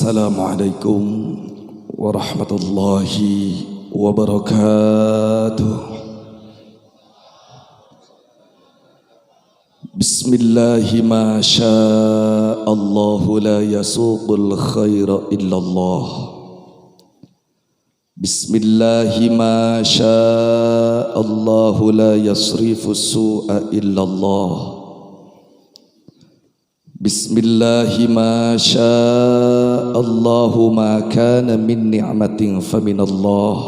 Assalamualaikum warahmatullahi wabarakatuh. Bismillahi ma sya'allahu la yasuqul khaira illallah. Bismillahi ma sya'allahu la yasrifus su'a illallah. Bismillahi ma sya'allahu ma kana min ni'matin faminallah.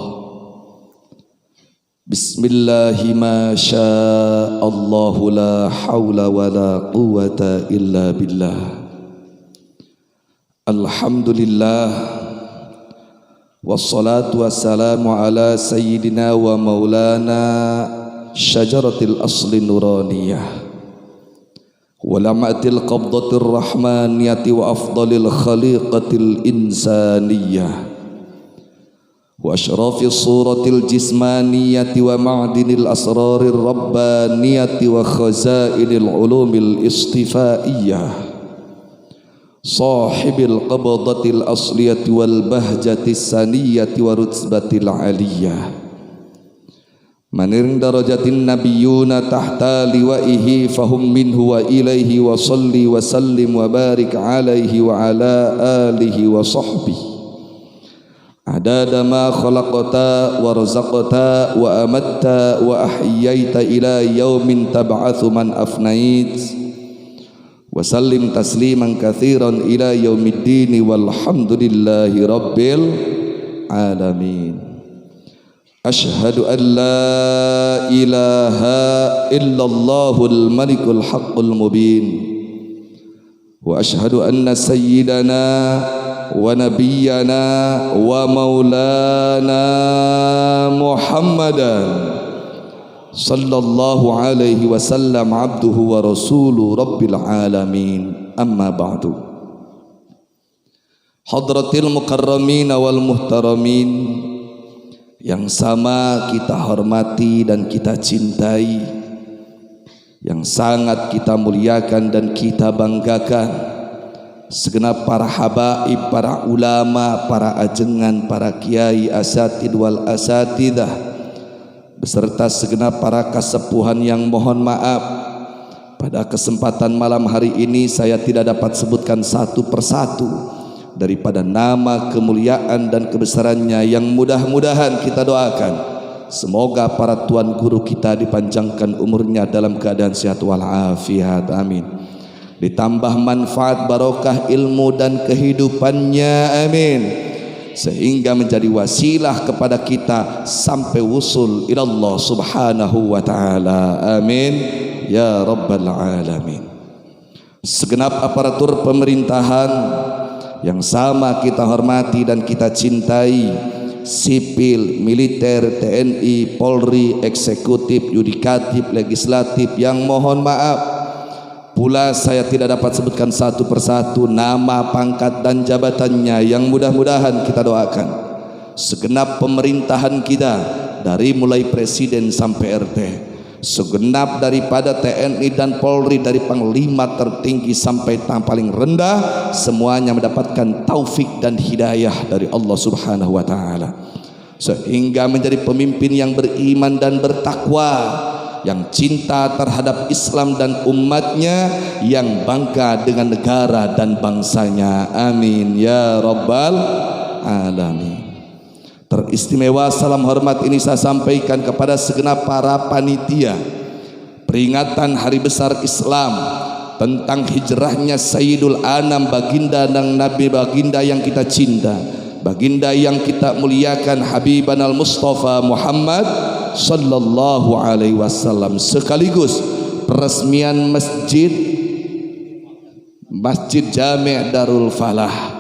Bismillahi ma sya'allahu la hawla wa la quwwata illa billah. Alhamdulillah wassalatu wassalamu ala sayyidina wa maulana syajaratil asli nuraniyah walamatil qabdatir rahmaniyati wa afdalil khaliqatil insaniyah wa asyrafis suratil jismaniyati wa ma'dinil asrarir rabbaniyati wa khazainil ulumil istifaiyah sahibil qabdatil asliyati wal bahjatis saniyati wa rutbatil aliyah maniring darajatin nabiyyuna tahta liwaihi fahum minhu wa ilaihi wa salli wa sallim wa barik alaihi wa ala alihi wa sahbihi adada ma khalaqta wa razaqta wa amatta wa ahyaita ila yaumin tab'atsu man afnait wa sallim tasliman katsiran ila yaumiddin walhamdulillahi rabbil alamin. Ashhadu an la ilaha illallahul malikul haqqul mubin wa ashhadu anna sayyidana wa nabiyyana wa maulana Muhammadan sallallahu alaihi wasallam abduhu wa rasuluhu rabbil alamin. Amma ba'du. Hadratil mukarramin wal muhtaramin yang sama kita hormati dan kita cintai, yang sangat kita muliakan dan kita banggakan, segenap para habaib, para ulama, para ajengan, para kiai, asatid wal asatidah, beserta segenap para kasepuhan yang mohon maaf, pada kesempatan malam hari ini saya tidak dapat sebutkan satu persatu daripada nama, kemuliaan dan kebesarannya yang mudah-mudahan kita doakan semoga para tuan guru kita dipanjangkan umurnya dalam keadaan sehat walafiat, amin. Ditambah manfaat barokah ilmu dan kehidupannya, amin, sehingga menjadi wasilah kepada kita sampai wusul ilallah subhanahu wa ta'ala, amin ya rabbal alamin. Segenap aparatur pemerintahan yang sama kita hormati dan kita cintai, sipil, militer, TNI, Polri, eksekutif, yudikatif, legislatif, yang mohon maaf pula saya tidak dapat sebutkan satu persatu nama, pangkat dan jabatannya, yang mudah-mudahan kita doakan segenap pemerintahan kita dari mulai presiden sampai RT, segenap daripada TNI dan Polri dari panglima tertinggi sampai paling rendah, semuanya mendapatkan taufik dan hidayah dari Allah subhanahu wa ta'ala, sehingga menjadi pemimpin yang beriman dan bertakwa, yang cinta terhadap Islam dan umatnya, yang bangga dengan negara dan bangsanya, amin ya rabbal alamin. Teristimewa salam hormat ini saya sampaikan kepada segenap para panitia peringatan hari besar Islam tentang hijrahnya Sayyidul Anam, baginda dan Nabi, baginda yang kita cinta, baginda yang kita muliakan, Habibanal Mustafa Muhammad sallallahu alaihi wasallam, sekaligus peresmian Masjid Jami' Darul Falah.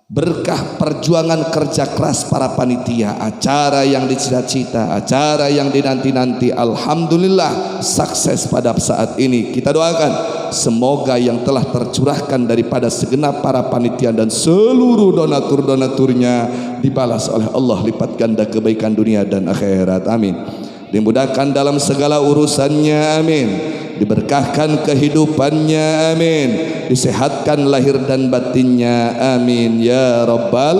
Berkah perjuangan kerja keras para panitia, acara yang dicita-cita, acara yang dinanti-nanti, alhamdulillah sukses pada saat ini. Kita doakan semoga yang telah tercurahkan daripada segenap para panitia dan seluruh donatur-donaturnya dibalas oleh Allah lipat ganda kebaikan dunia dan akhirat, amin. Dimudahkan dalam segala urusannya, amin. diberkahkan kehidupannya, amin, disehatkan lahir dan batinnya, amin ya rabbal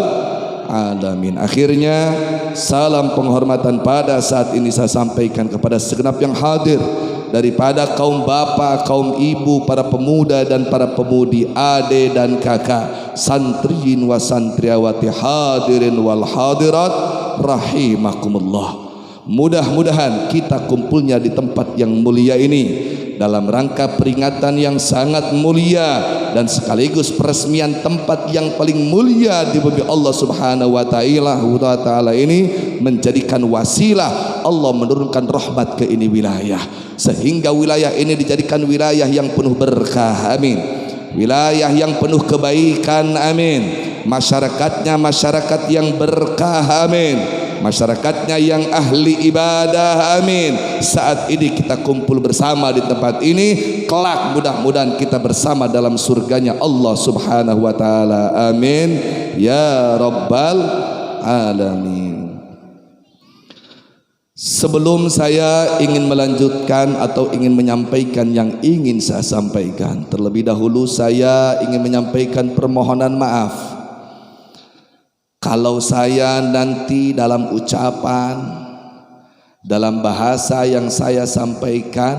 alamin. Akhirnya salam penghormatan pada saat ini saya sampaikan kepada segenap yang hadir, daripada kaum bapak, kaum ibu, para pemuda dan para pemudi, ade dan kakak, santriin wa santriawati, hadirin wal hadirat rahimakumullah. Mudah-mudahan kita kumpulnya di tempat yang mulia ini dalam rangka peringatan yang sangat mulia dan sekaligus peresmian tempat yang paling mulia di bumi Allah Subhanahu wa taala ini, menjadikan wasilah Allah menurunkan rahmat ke ini wilayah, sehingga wilayah ini dijadikan wilayah yang penuh berkah, amin, wilayah yang penuh kebaikan, amin, masyarakatnya masyarakat yang berkah, amin, masyarakatnya yang ahli ibadah, amin. Saat ini kita kumpul bersama di tempat ini, kelak mudah-mudahan kita bersama dalam surganya Allah Subhanahu wa taala, amin ya rabbal alamin. Sebelum saya ingin melanjutkan atau ingin menyampaikan yang ingin saya sampaikan, terlebih dahulu saya ingin menyampaikan permohonan maaf kalau saya nanti dalam ucapan, dalam bahasa yang saya sampaikan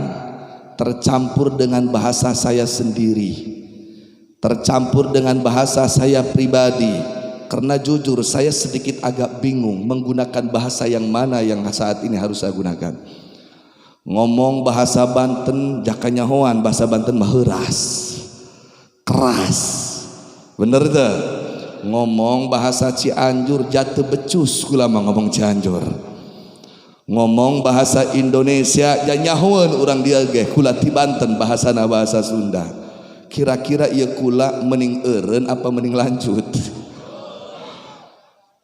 tercampur dengan bahasa saya sendiri, tercampur dengan bahasa saya pribadi, karena jujur saya sedikit agak bingung menggunakan bahasa yang mana yang saat ini harus saya gunakan. Ngomong bahasa Banten jakanya hoan, bahasa Banten maheras, keras, bener tuh. Ngomong bahasa Cianjur jatuh becus kula mah ngomong Cianjur. Ngomong bahasa Indonesia janyahoeun urang dia ge kula ti Banten, bahasana bahasa Sunda. Kira-kira ieu kula mending eureun apa mending lanjut?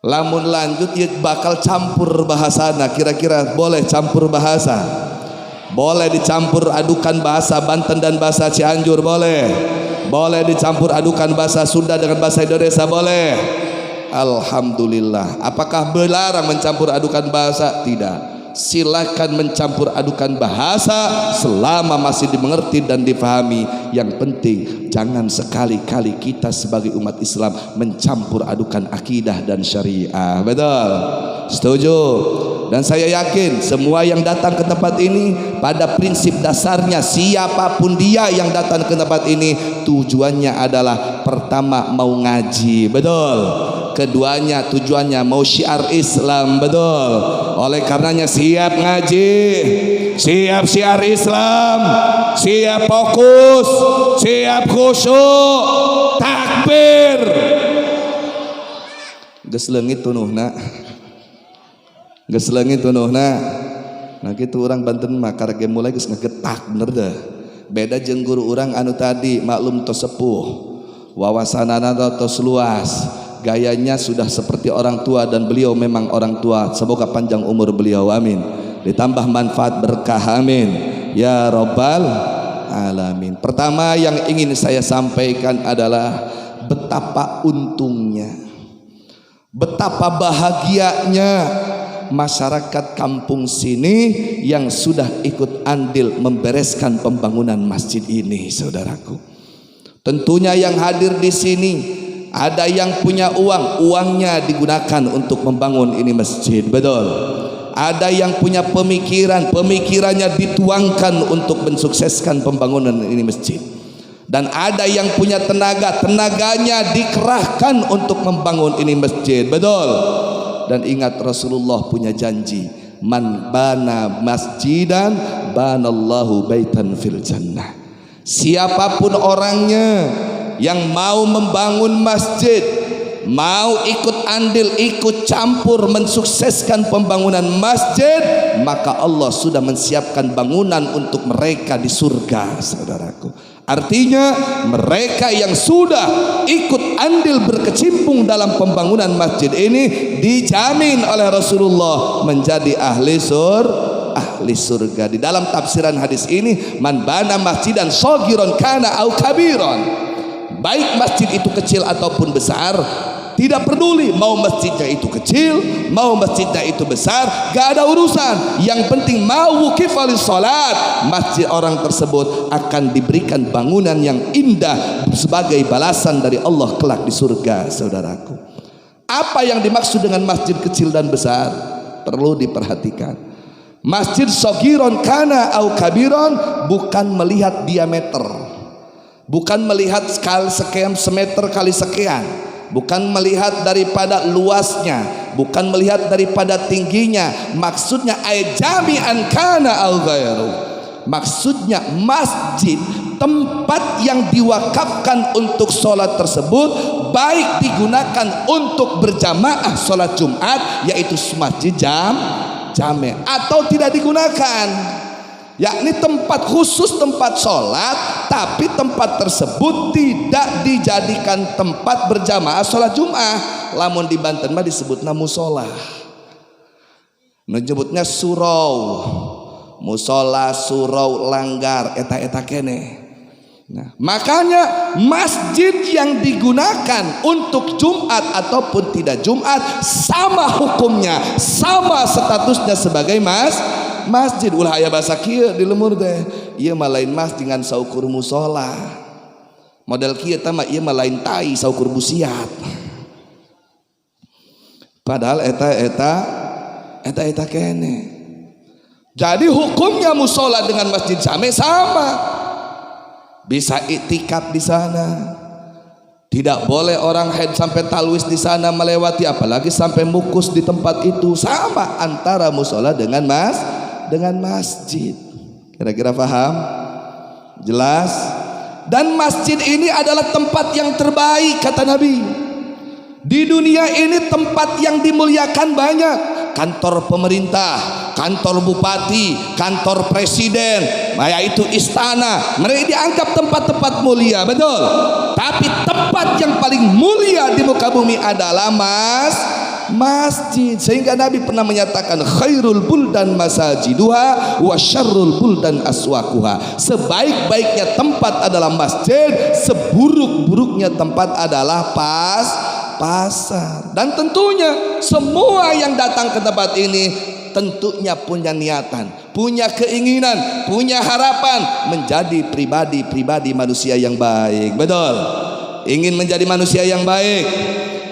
Lamun lanjut ieu bakal campur bahasana, kira-kira boleh campur bahasa? Boleh dicampur adukan bahasa Banten dan bahasa Cianjur, boleh. Boleh dicampur adukan bahasa Sunda dengan bahasa Indonesia, boleh. Alhamdulillah. Apakah dilarang mencampur adukan bahasa? Tidak. Silakan mencampur adukan bahasa selama masih dimengerti dan difahami. Yang penting jangan sekali-kali kita sebagai umat Islam mencampur adukan akidah dan syariah. Betul? Setuju? Dan saya yakin semua yang datang ke tempat ini pada prinsip dasarnya, siapapun dia yang datang ke tempat ini tujuannya adalah pertama mau ngaji, betul. Keduanya tujuannya mau syiar Islam, betul. Oleh karenanya siap ngaji, siap syiar Islam, siap fokus, siap khusyuk, takbir. Geus leungit tunuhna. Geus leungit tunuhna. Nah kitu urang Banten mah karege mulai geus ngagetak bener deh. Beda jeung guru urang anu tadi maklum tos sepuh, wawasanana tos luas, gayanya sudah seperti orang tua dan beliau memang orang tua. Semoga panjang umur beliau, amin. Ditambah manfaat berkah, amin ya rabbal alamin. Pertama yang ingin saya sampaikan adalah betapa untungnya, betapa bahagianya masyarakat kampung sini yang sudah ikut andil membereskan pembangunan masjid ini, saudaraku. Tentunya yang hadir di sini ada yang punya uang, uangnya digunakan untuk membangun ini masjid, betul. Ada yang punya pemikiran, pemikirannya dituangkan untuk mensukseskan pembangunan ini masjid. Dan ada yang punya tenaga, tenaganya dikerahkan untuk membangun ini masjid, betul. Dan ingat Rasulullah punya janji, man bana masjidan banallahu baitan fil jannah. Siapapun orangnya yang mau membangun masjid, mau ikut andil, ikut campur mensukseskan pembangunan masjid, maka Allah sudah mensiapkan bangunan untuk mereka di surga, saudaraku. Artinya mereka yang sudah ikut andil berkecimpung dalam pembangunan masjid ini dijamin oleh Rasulullah menjadi ahli surga. Di dalam tafsiran hadis ini, man bana masjidan shagiran kana au kabiran, baik masjid itu kecil ataupun besar, Tidak peduli mau masjidnya itu kecil, mau masjidnya itu besar, gak ada urusan. Yang penting mau wuqifalis salat, masjid orang tersebut akan diberikan bangunan yang indah sebagai balasan dari Allah kelak di surga. Saudaraku, apa yang dimaksud dengan masjid kecil dan besar? Perlu diperhatikan. Masjid sogiron kana au kabiron, bukan melihat diameter, bukan melihat skala sekian semeter kali sekian, bukan melihat daripada luasnya, bukan melihat daripada tingginya. Maksudnya jami'an kana au ghairu, maksudnya masjid, tempat yang diwakafkan untuk sholat tersebut, baik digunakan untuk berjamaah sholat Jumat, yaitu masjid jame, atau tidak digunakan, yakni tempat khusus tempat sholat, tapi tempat tersebut tidak dijadikan tempat berjamaah sholat Jumat. Lamun di Banten mah disebutna musola, menyebutnya surau, musola, surau, langgar, eta kene. Nah, makanya masjid yang digunakan untuk Jumat ataupun tidak Jumat sama hukumnya, sama statusnya sebagai masjid. Ulah aya bahasa kieu di lemur teh, ieu mah lain mas dengan saukur musola. Model kieu teh mah ieu mah lain tai saukur busiat. Padahal eta kene. Jadi hukumnya musola dengan masjid jame sama. Bisa iktikaf di sana, tidak boleh orang haid sampai talwis di sana melewati, apalagi sampai mukus di tempat itu. Sama antara musola dengan masjid. Kira-kira paham? Jelas? Dan masjid ini adalah tempat yang terbaik kata Nabi. Di dunia ini tempat yang dimuliakan banyak. Kantor pemerintah, kantor bupati, kantor presiden, yaitu istana, mereka dianggap tempat-tempat mulia, betul. Tapi tempat yang paling mulia di muka bumi adalah masjid. Sehingga Nabi pernah menyatakan khairul buldan masajiduha wa syarrul buldan aswaquha. Sebaik-baiknya tempat adalah masjid, seburuk-buruknya tempat adalah pasar. Dan tentunya semua yang datang ke tempat ini tentunya punya niatan, punya keinginan, punya harapan menjadi pribadi manusia yang baik. Betul? Ingin menjadi manusia yang baik,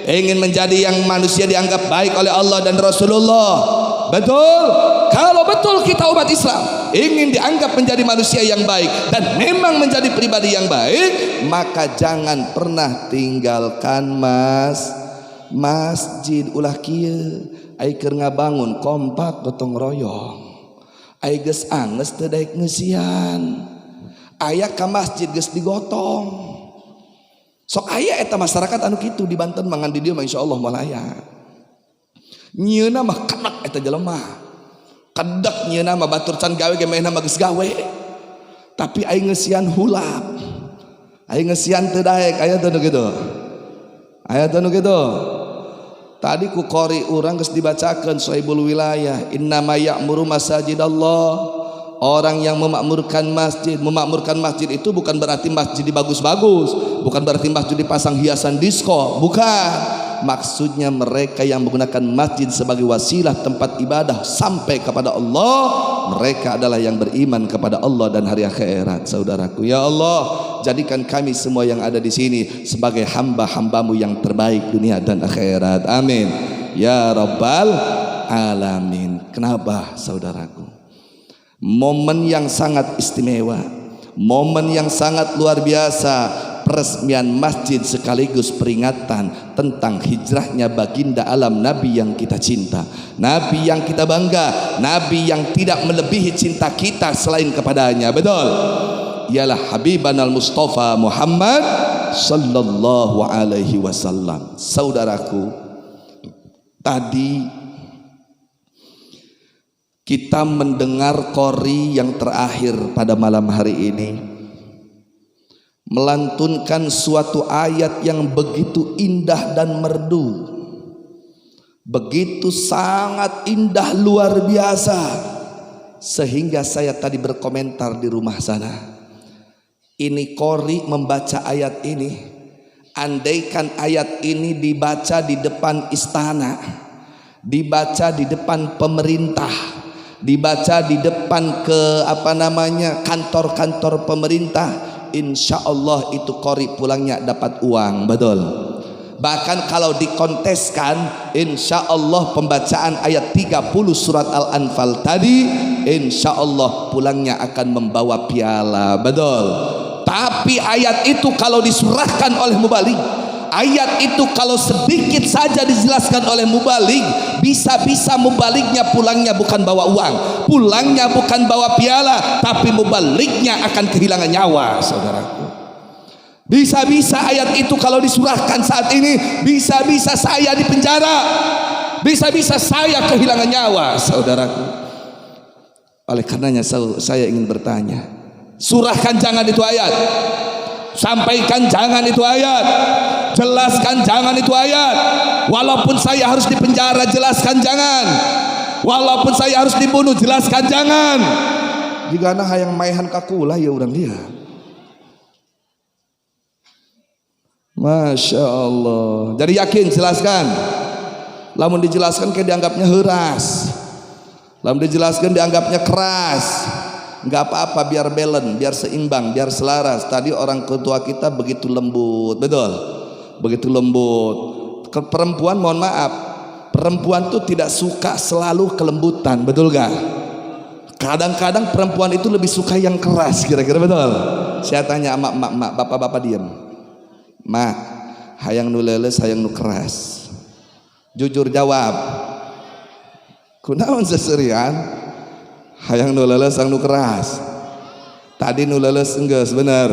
ingin menjadi yang manusia dianggap baik oleh Allah dan Rasulullah. Betul? Kalau betul kita umat Islam ingin dianggap menjadi manusia yang baik dan memang menjadi pribadi yang baik, maka jangan pernah tinggalkan masjid. Ulah kieu ai keur ngabangun kompak gotong royong, ai geus angeus teu daek ngeusian, aya ka masjid geus digotong. Sok aya eta masyarakat anu kitu di Banten mangan di dieu mah insyaallah moal aya. Nyieuna mah kanak eta jelema, kedak nyieuna mah batur can gawe ge mehna mah geus gawe, tapi ai ngeusian hulap, ai ngeusian teu daek. Aya teu nu kitu, aya teu nu kitu. Tadi ku qori urang geus dibacakeun Sohibul Wilayah, innama ya'muru masajidallah. Orang yang memakmurkan masjid itu bukan berarti masjid dibagus-bagus, bukan berarti masjid dipasang hiasan disko, bukan. Maksudnya mereka yang menggunakan masjid sebagai wasilah tempat ibadah sampai kepada Allah, mereka adalah yang beriman kepada Allah dan hari akhirat. Saudaraku, ya Allah, jadikan kami semua yang ada di sini sebagai hamba-hambamu yang terbaik dunia dan akhirat. Amin ya rabbal alamin. Kenapa saudaraku? Momen yang sangat istimewa, momen yang sangat luar biasa, peresmian masjid sekaligus peringatan tentang hijrahnya baginda alam Nabi yang kita cinta, Nabi yang kita bangga, Nabi yang tidak melebihi cinta kita selain kepadanya. Betul? Ialah Habibanal Mustafa Muhammad sallallahu alaihi wasallam. Saudaraku, tadi kita mendengar qori yang terakhir pada malam hari ini melantunkan suatu ayat yang begitu indah dan merdu, begitu sangat indah luar biasa, sehingga saya tadi berkomentar di rumah sana. Ini qori membaca ayat ini andaikan ayat ini dibaca di depan istana, dibaca di depan pemerintah, dibaca di depan kantor-kantor pemerintah, insya Allah itu qori pulangnya dapat uang, betul. Bahkan kalau dikonteskan, insya Allah pembacaan ayat 30 surat Al-Anfal tadi, insya Allah pulangnya akan membawa piala, betul. Tapi ayat itu kalau disurahkan oleh mubalik, ayat itu kalau sedikit saja dijelaskan oleh mubalik, bisa-bisa mubaliknya pulangnya bukan bawa uang, pulangnya bukan bawa piala, tapi mubaliknya akan kehilangan nyawa, saudaraku. Bisa-bisa ayat itu kalau disurahkan saat ini, bisa-bisa saya dipenjara, bisa-bisa saya kehilangan nyawa, saudaraku. Oleh karenanya saya ingin bertanya, surahkan jangan itu ayat, sampaikan jangan itu ayat, jelaskan jangan itu ayat. Walaupun saya harus dipenjara, jelaskan jangan. Walaupun saya harus dibunuh, jelaskan jangan. Jika ana hayang maehan kakulah ya urang dia. Masya Allah. Jadi yakin, jelaskan. Lamun dijelaskan kayak dianggapnya heras, lamun dijelaskan dianggapnya keras. Nggak apa-apa, biar balance, biar seimbang, biar selaras. Tadi orang ketua kita begitu lembut, betul, begitu lembut. Perempuan, mohon maaf, perempuan tuh tidak suka selalu kelembutan, betul gak? Kadang-kadang perempuan itu lebih suka yang keras, kira-kira betul. Saya tanya mak, bapak-bapak diam. Mak, hayang nu leuleus, hayang nu keras. Jujur jawab. Kunaon seserian? Hayang nu leuleus, hayang nu keras. Tadi nu leuleus enggeus, bener.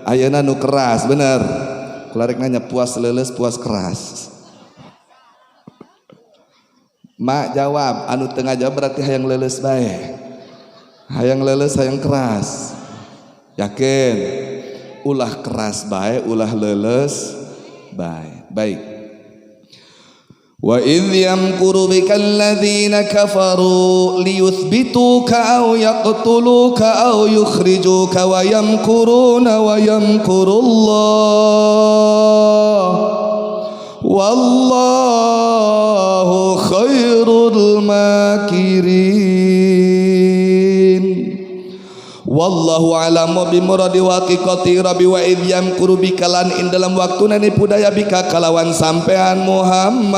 Ayeuna nu keras, bener. Kularek nanya puas leuleus, puas keras. Mak jawab, anu tengah jawab berarti hayang leuleus bae. Hayang leuleus, hayang keras. Yakin? Ulah keras bae, ulah leuleus bae. Baik. Wa idh yamkuru bikal ladzina kafaru liyuthbituka aw yaqtuluka aw yukhrijuka wa yamkuruna wa yamkurullah wallahu khairul makirin. Wallahu alamu bimuradi waqiqati rabbi. Wa idh yamkuru bikalan in dalam waktu nani budaya bika kalawan sampean Muhammad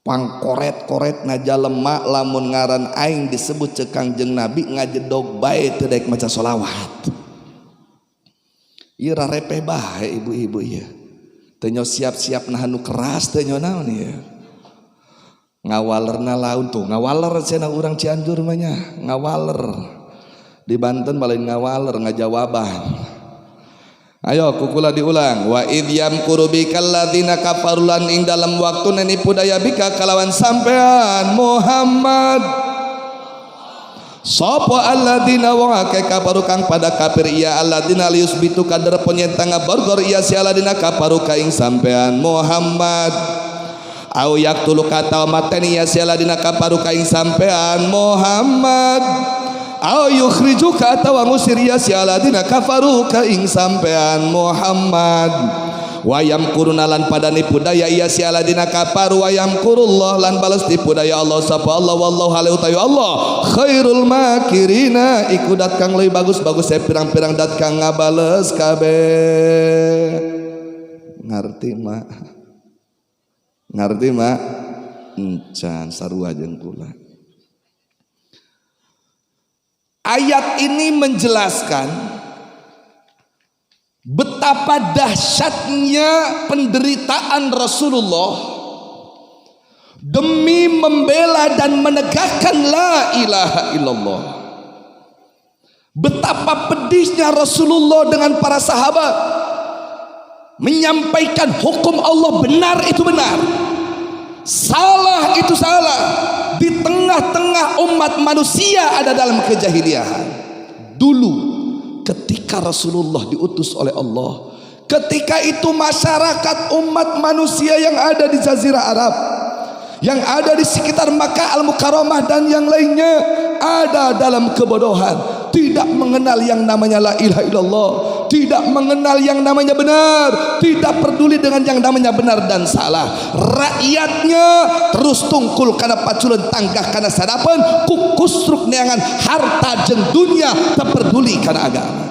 pangkoret-koret ngajalema lamun ngaran aing disebut cekang jeung nabi ngajedog bae teu daek maca sholawat. Ieu rarepeh bae ibu-ibu ieu. Teu nyo siap-siap nahan nu keras, teu nyo naon ieu. Ngawalerna laun tuh, ngawaler cenah urang Cianjur mah nya, ngawaler. Di Banten balain ngawaler, ngajawaban. Ayo kukula diulang. Wa idh yamkuru bikal ladzina kafaru lan ing dalam waktu nani budaya bika kalawan sampean Muhammad. Sapa alladzina wa ka kafaru kang pada kafir iya alladzina liusbitu kadar penyentang borgor iya si alladzina kafaru ka ing sampean Muhammad. Au yaqtulu kata mateni ya sialadina kafaru kaing sampean Muhammad. Au yukhrijuka atawa ngusir ya sialadina kafaru kaing sampean Muhammad. Wa yamkuruna lan pada nipu daya ya sialadina kafaru wa yamkurullah lan balas tipu daya Allah sapa Allah wallahu alaihi utawi Allah khairul makirina iku dat kang leuwih bagus-bagus pirang-pirang dat kang ngabales kabeh. Ngarti mak? Ngerti mak? Encan sarua jeung kula. Ayat ini menjelaskan betapa dahsyatnya penderitaan Rasulullah demi membela dan menegakkan la ilaha illallah. Betapa pedihnya Rasulullah dengan para sahabat menyampaikan hukum Allah benar itu benar, salah itu salah. Di tengah-tengah umat manusia ada dalam kejahiliahan. Dulu ketika Rasulullah diutus oleh Allah, ketika itu masyarakat umat manusia yang ada di Jazirah Arab, yang ada di sekitar Makkah Al-Mukarramah dan yang lainnya ada dalam kebodohan. tidak mengenal yang namanya la ilaha illallah, tidak mengenal yang namanya benar, tidak peduli dengan yang namanya benar dan salah. Rakyatnya terus tungkul karena paculan tanggah karena sadapan kukusruk neangan harta jeng dunia tak peduli karena agama.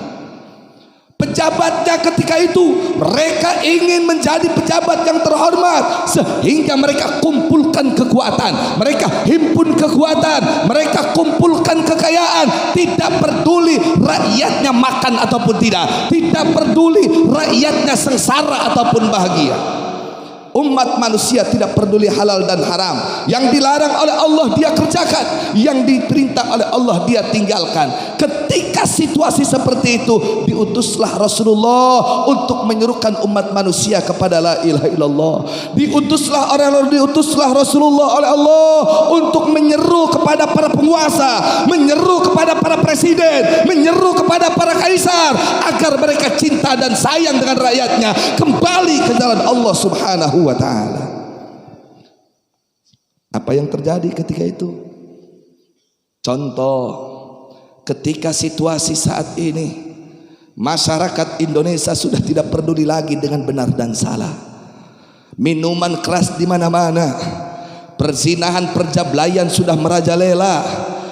Pejabatnya ketika itu mereka ingin menjadi pejabat yang terhormat, sehingga mereka kumpulkan kekuatan, mereka himpun kekuatan, mereka kumpulkan kekayaan, tidak peduli rakyatnya makan ataupun tidak, tidak peduli rakyatnya sengsara ataupun bahagia. Umat manusia tidak peduli halal dan haram. Yang dilarang oleh Allah dia kerjakan, yang diperintah oleh Allah dia tinggalkan. Ketika situasi seperti itu, diutuslah Rasulullah untuk menyerukan umat manusia kepada la ilaha illallah. Diutuslah Rasulullah oleh Allah untuk menyeru kepada para penguasa, menyeru kepada para presiden, menyeru kepada para kaisar agar mereka cinta dan sayang dengan rakyatnya, kembali ke jalan Allah Subhanahu wa ta'ala. Apa yang terjadi ketika itu? Contoh, ketika situasi saat ini masyarakat Indonesia sudah tidak peduli lagi dengan benar dan salah. Minuman keras di mana-mana, perzinahan, perjablayan sudah merajalela.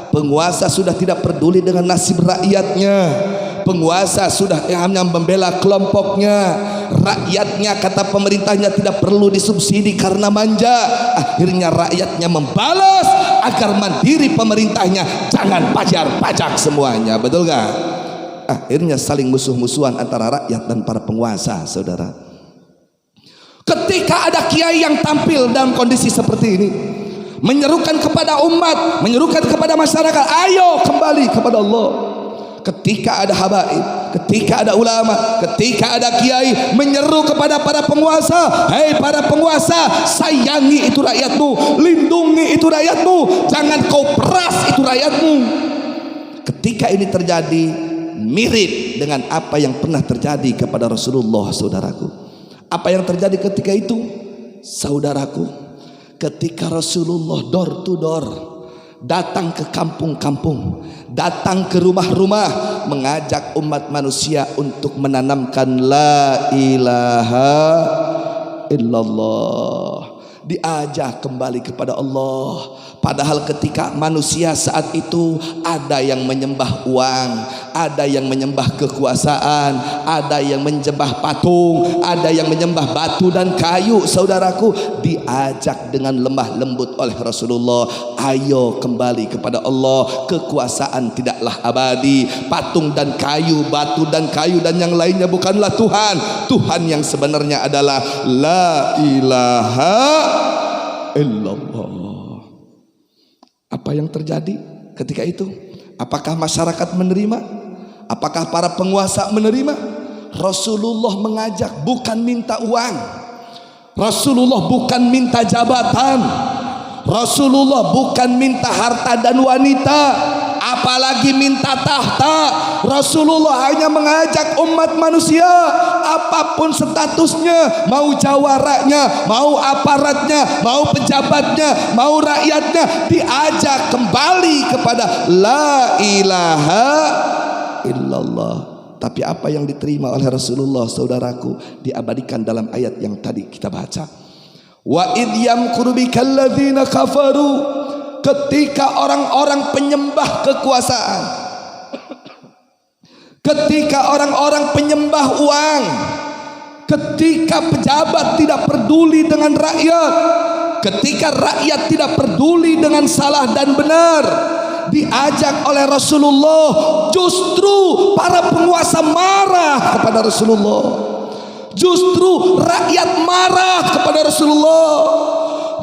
Penguasa sudah tidak peduli dengan nasib rakyatnya. Penguasa sudah hanya membela kelompoknya. Rakyatnya, kata pemerintahnya, tidak perlu disubsidi karena manja. Akhirnya rakyatnya membalas agar mandiri pemerintahnya, jangan bayar pajak semuanya. Betul gak? Akhirnya saling musuh-musuhan antara rakyat dan para penguasa, saudara. Ketika ada kiai yang tampil dalam kondisi seperti ini, menyerukan kepada umat, menyerukan kepada masyarakat, ayo kembali kepada Allah. Ketika ada habaib, ketika ada ulama, ketika ada kiai menyeru kepada para penguasa, hei para penguasa, sayangi itu rakyatmu, lindungi itu rakyatmu, jangan kau peras itu rakyatmu. Ketika ini terjadi, mirip dengan apa yang pernah terjadi kepada Rasulullah, saudaraku. Apa yang terjadi ketika itu, saudaraku? Ketika Rasulullah door to door, datang ke kampung-kampung, datang ke rumah-rumah, mengajak umat manusia untuk menanamkan la ilaha illallah, diajak kembali kepada Allah. Padahal ketika manusia saat itu ada yang menyembah uang, ada yang menyembah kekuasaan, ada yang menyembah patung, ada yang menyembah batu dan kayu. Saudaraku, diajak dengan lemah lembut oleh Rasulullah, ayo kembali kepada Allah. Kekuasaan tidaklah abadi, patung dan kayu, batu dan kayu dan yang lainnya bukanlah Tuhan. Tuhan yang sebenarnya adalah la ilaha illallah. Apa yang terjadi ketika itu? Apakah masyarakat menerima? Apakah para penguasa menerima? Rasulullah mengajak bukan minta uang, Rasulullah bukan minta jabatan, Rasulullah bukan minta harta dan wanita, apalagi minta tahta. Rasulullah hanya mengajak umat manusia, apapun statusnya, mau jawaranya, mau aparatnya, mau pejabatnya, mau rakyatnya, diajak kembali kepada la ilaha illallah. Tapi apa yang diterima oleh Rasulullah, saudaraku, diabadikan dalam ayat yang tadi kita baca. Wa idh yamkuru bikal ladzina kafaru, ketika orang-orang penyembah kekuasaan, ketika orang-orang penyembah uang, ketika pejabat tidak peduli dengan rakyat, ketika rakyat tidak peduli dengan salah dan benar, diajak oleh Rasulullah, justru para penguasa marah kepada Rasulullah, justru rakyat marah kepada Rasulullah,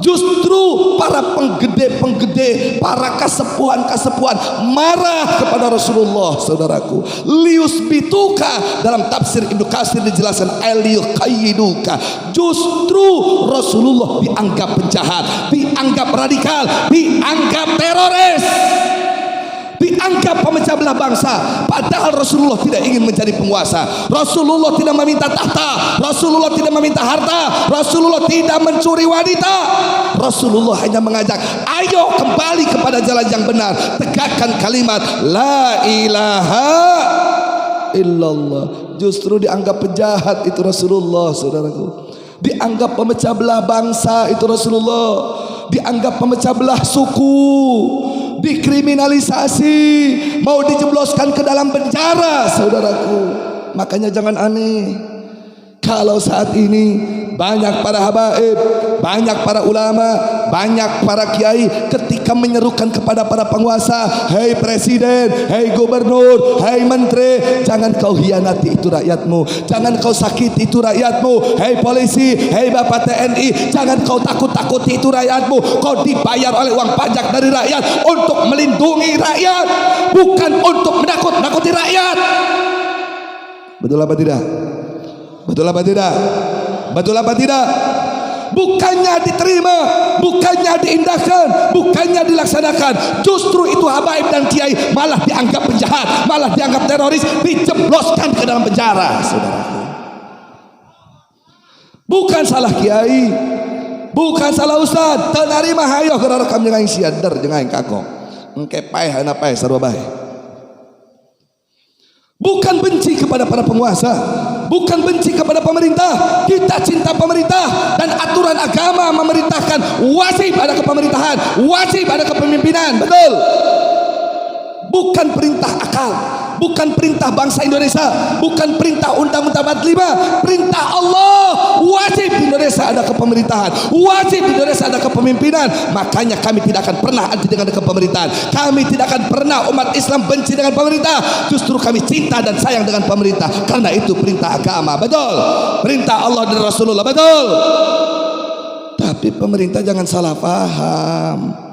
justru para penggede-penggede, para kasepuhan-kasepuhan marah kepada Rasulullah, saudaraku. Liusbituka, dalam tafsir Ibnu Katsir dijelaskan aliyuqayyiduka, justru Rasulullah dianggap penjahat, dianggap radikal, dianggap teroris. dianggap pemecah belah bangsa, padahal Rasulullah tidak ingin menjadi penguasa. Rasulullah tidak meminta tahta, Rasulullah tidak meminta harta, Rasulullah tidak mencuri wanita. Rasulullah hanya mengajak, ayo kembali kepada jalan yang benar, tegakkan kalimat la ilaha illallah. Justru dianggap penjahat itu Rasulullah, saudaraku. Dianggap pemecah belah bangsa itu Rasulullah. Dianggap pemecah belah suku, dikriminalisasi, mau dijebloskan ke dalam penjara, saudaraku. Makanya jangan aneh kalau saat ini banyak para habaib, banyak para ulama, banyak para kiai ketika menyerukan kepada para penguasa, hei presiden, hei gubernur, hei menteri, jangan kau hianati itu rakyatmu, jangan kau sakiti itu rakyatmu, hei polisi, hei bapak TNI, jangan kau takut-takuti itu rakyatmu. Kau dibayar oleh uang pajak dari rakyat untuk melindungi rakyat, bukan untuk menakut-nakuti rakyat. Betul apa tidak? Betul apa tidak? Betul apa tidak? Bukannya diterima, bukannya diindahkan, bukannya dilaksanakan, justru itu habaib dan kiai malah dianggap penjahat, malah dianggap teroris, dijebloskan ke dalam penjara, saudaraku. Bukan salah kiai, bukan salah ustad, tenarima hayo ke rekam jeung aing siadar jeung aing kakok engke paeh anak paeh sarua bae. Bukan benci kepada para penguasa, bukan benci kepada pemerintah. Kita cinta pemerintah dan aturan agama memerintahkan wajib ada kepemerintahan, wajib ada kepemimpinan, betul. Bukan perintah akal, bukan perintah bangsa Indonesia, bukan perintah Undang-Undang 45, perintah Allah. Wajib di Indonesia ada kepemerintahan, wajib di Indonesia ada kepemimpinan. Makanya kami tidak akan pernah anti dengan kepemerintahan, kami tidak akan pernah umat Islam benci dengan pemerintah. Justru kami cinta dan sayang dengan pemerintah, karena itu perintah agama, betul. Perintah Allah dan Rasulullah, betul. Tapi pemerintah jangan salah paham.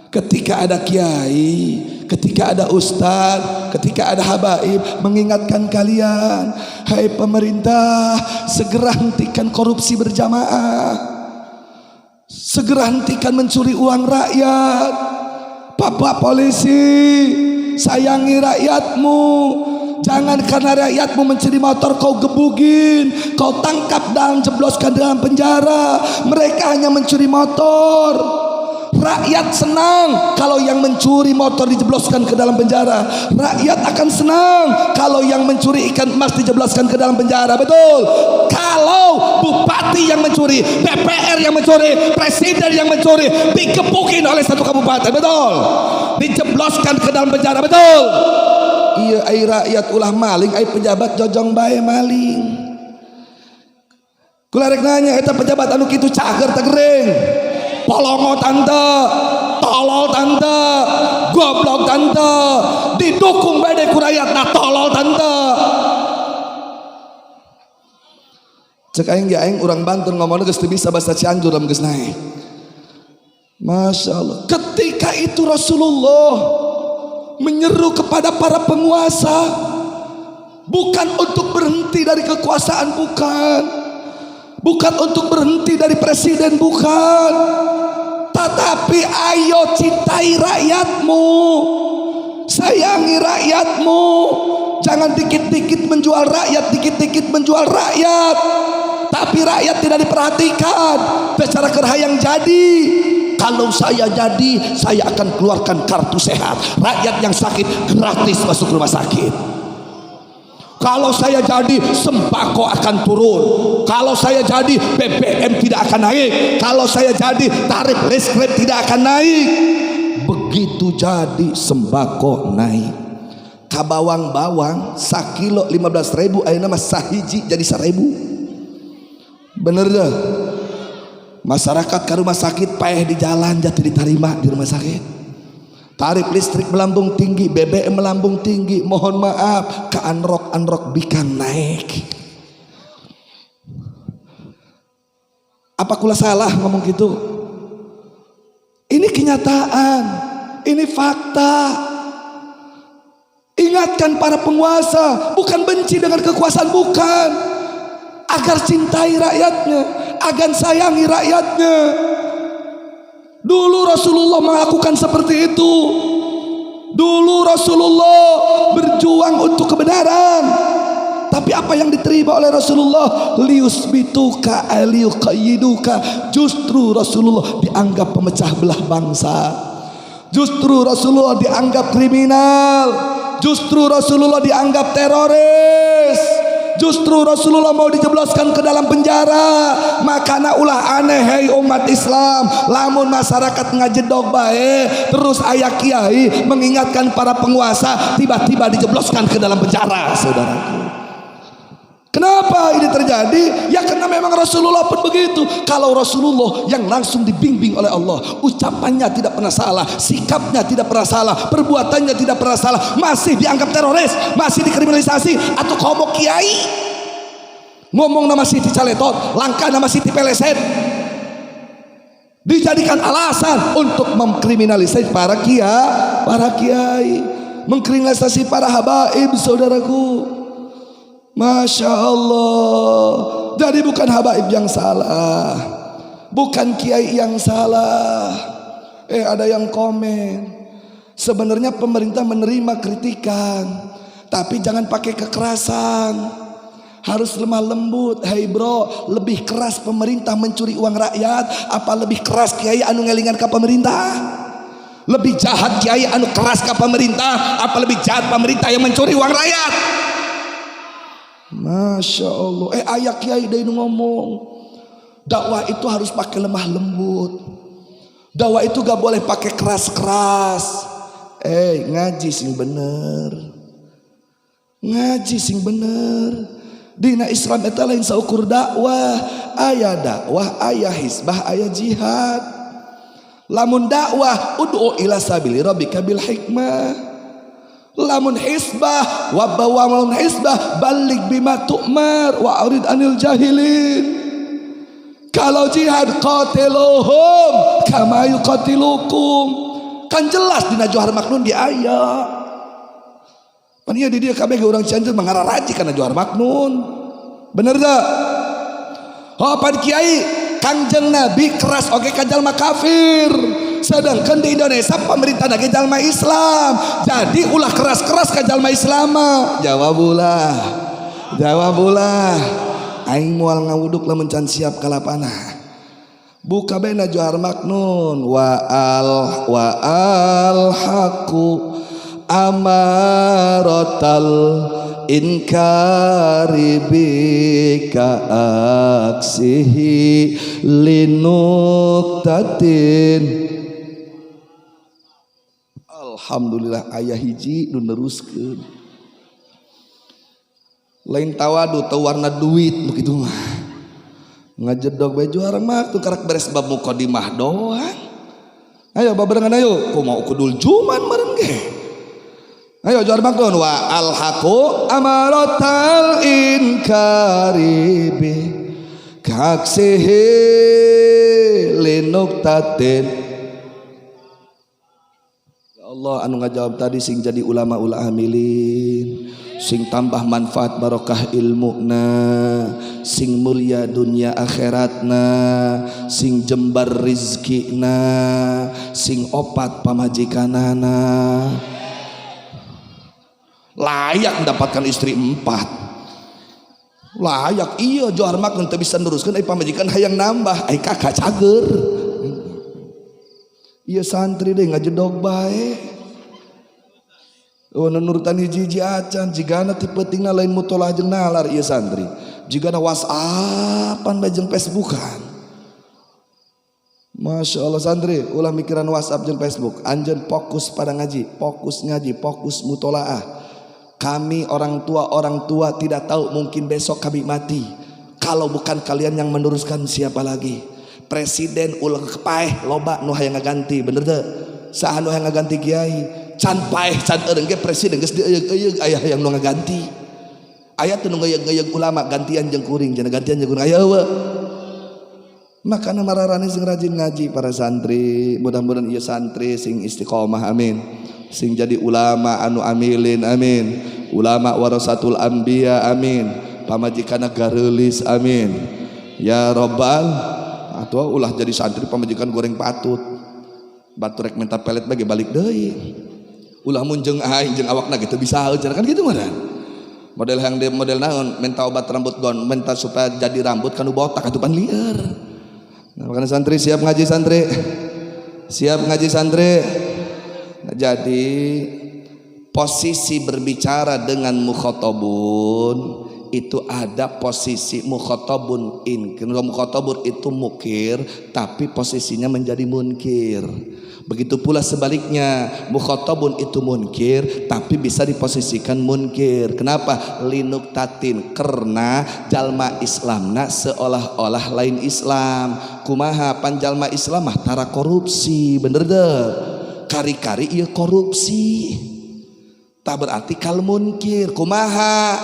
Ketika ada kiai, ketika ada ustadz, ketika ada habaib mengingatkan kalian, hai pemerintah, segera hentikan korupsi berjamaah, segera hentikan mencuri uang rakyat. Bapak polisi, sayangi rakyatmu. Jangan karena rakyatmu mencuri motor kau gebugin, kau tangkap dan jebloskan dalam penjara. Mereka hanya mencuri motor. Rakyat senang kalau yang mencuri motor dijebloskan ke dalam penjara. Rakyat akan senang kalau yang mencuri ikan emas dijebloskan ke dalam penjara, betul. Kalau bupati yang mencuri, DPR yang mencuri, presiden yang mencuri digebukin oleh satu kabupaten, betul. Dijebloskan ke dalam penjara, betul. Iya, ai rakyat ulah maling, ai pejabat jojong bae maling. Kula rek nanya, eta pejabat anu kitu cager teh gering. Polongo tante, tolol tante, goblok tante, didukung bae ku rakyat, nah tolol tante. Cek aing ge aing urang Banten ngomongna geus teu bisa bahasa Cianjur am geus naik. Masya Allah. Ketika itu Rasulullah menyeru kepada para penguasa, bukan untuk berhenti dari kekuasaan, bukan untuk berhenti dari presiden, bukan. Tetapi ayo cintai rakyatmu, sayangi rakyatmu. Jangan dikit-dikit menjual rakyat, dikit-dikit menjual rakyat, tapi rakyat tidak diperhatikan. Bicara kerhayang jadi, kalau saya jadi, saya akan keluarkan kartu sehat. Rakyat yang sakit gratis masuk rumah sakit. Kalau saya jadi, sembako akan turun. Kalau saya jadi, BBM tidak akan naik. Kalau saya jadi, tarif listrik tidak akan naik. Begitu jadi, sembako naik. Kabawang-bawang sakilo 15.000, ayeuna mah sahiji jadi 1.000. Bener dah. Masyarakat ke rumah sakit paeh di jalan jatuh diterima di rumah sakit. Tarif listrik melambung tinggi, BBM melambung tinggi. Mohon maaf, ke anrok bikang naik. Apa kula salah ngomong gitu? Ini kenyataan, ini fakta. Ingatkan para penguasa, bukan benci dengan kekuasaan, bukan. Agar cintai rakyatnya, agar sayangi rakyatnya. Dulu Rasulullah melakukan seperti itu. Dulu Rasulullah berjuang untuk kebenaran, tapi apa yang diterima oleh Rasulullah? Liusbituka liyuqayyiduka. Justru Rasulullah dianggap pemecah belah bangsa. Justru Rasulullah dianggap kriminal. Justru Rasulullah dianggap teroris. Justru Rasulullah mau dijebloskan ke dalam penjara. Makana ulah aneh hei umat Islam, lamun masyarakat ngajedog bae terus aya kiai mengingatkan para penguasa, tiba-tiba dijebloskan ke dalam penjara, saudaraku. Kenapa ini terjadi? Ya karena memang Rasulullah pun begitu. Kalau Rasulullah yang langsung dibimbing oleh Allah, ucapannya tidak pernah salah, sikapnya tidak pernah salah, perbuatannya tidak pernah salah, masih dianggap teroris, masih dikriminalisasi. Atau komo kiai ngomong nama Siti Caletot, langkah nama Siti Peleset, dijadikan alasan untuk mengkriminalisasi para kiai, mengkriminalisasi para habaib, saudaraku. Masya Allah. Jadi bukan habaib yang salah, bukan kiai yang salah. Ada yang komen, sebenarnya pemerintah menerima kritikan, tapi jangan pakai kekerasan, harus lemah lembut. Hai bro, lebih keras pemerintah mencuri uang rakyat apa lebih keras kiai anu ngelingan ke pemerintah? Lebih jahat kiai anu keras ke pemerintah apa lebih jahat pemerintah yang mencuri uang rakyat? Masya Allah. Ayah kiai dia ngomong, dakwah itu harus pakai lemah lembut. Dakwah itu gak boleh pakai keras-keras. Ngaji sing bener, ngaji sing bener. Dina Islam itu lain saukur dakwah. Ayah hisbah, ayah jihad. Lamun dakwah ud'u ila sabili rabbika bil hikmah. Lamun hisbah wabawamun hisbah balik bima tu'mar wa arid anil jahilin. Kalau jihad qatiluhum kama yuqatilukum, kan jelas dina Johar Maknun di ayat. Pan ieu di dieu kabeh urang Cianjur mangararaji kana Johar Maknun. Bener dah? Pan kiai Kangjeng Nabi keras oge ka jalma kafir, sedangkan di Indonesia pemerintah lagi jalma Islam, jadi ulah keras-keras ka jalma Islam. Jawabulah aing moal ngawuduk lamun can siap kalapana. Buka bena Johar Maknun wa al haqu amaratal inkari bika aksihi linuktatin. Alhamdulillah ayah hiji nu neruskeun. Lain tawadu teu warna duit begitu mah. Ngajedog bae Johar Maknun karak beres bab mukadimah doang. Ayo babarengan ayo, kumaha kudul juman meureun ge. Ayo Johar Maknun wa al haqu amaratal inkari bi kaksihi linuktatin. Ya Allah anu ngajawab tadi sing jadi ulama ul amilin, sing tambah manfaat barokah ilmuna, sing mulia dunia akhiratna, sing jembar rizkina, sing opat pamajikanana, layak mendapatkan istri 4. Layak. Iya Johar Maknun teu bisa neruskeun pamajikan hayang nambah, kakak cager. Iya santri deh ngajedog bae. Nurutan hiji-hiji acan, jigana tipe tinggal lain mutolah jeung nalar ieu santri. Jigana WhatsAppan bae jeung Facebookan. Masya Allah santri, ulah mikiran WhatsApp jeung Facebook. Anjeun fokus pada ngaji, fokus mutolaah. Kami orang tua tidak tahu, mungkin besok kami mati. Kalau bukan kalian yang meneruskan siapa lagi? Presiden ulah kepaeh loba nu hayang ngaganti, bener teu? Saha nu hayang ngaganti kiai? Can paeh can eureung ge presiden geus dieuyeug-euyeug aya yang nu ngaganti. Aya teu nu ngeuyeug-ngeuyeug ulama gantian jeung kuring, cenah gantian jeung kuring aya eueuh. Makana mararane sing rajin ngaji para santri, mudah-mudahan ieu santri sing istiqomah amin. Sing jadi ulama anu amilin amin. Ulama warasatul anbiya amin. Pamajikanna gareulis amin. Ya Rabbal, atau ulah jadi santri pamajikan goreng patut. Batu rek minta pelet bagi balik deui. Ulah mun jeung aing jeung awakna gitu bisa kan gitu meureun. Model yang model naon minta obat rambut gon, minta supaya jadi rambut kanu botak atupan lieur. Nah, makanya santri siap ngaji santri. Siap ngaji santri. Nah, jadi posisi berbicara dengan mukhatabun itu ada posisi mukhatabun mukhatabun itu mukir tapi posisinya menjadi munkir. Begitu pula sebaliknya mukhatabun itu munkir tapi bisa diposisikan munkir. Kenapa? Linuktatin karena jalma Islamna seolah-olah lain Islam. Kumaha panjalma Islam mah tara korupsi, bener deh. Kari-kari ieu korupsi. Tak berarti kal munkir. Kumaha?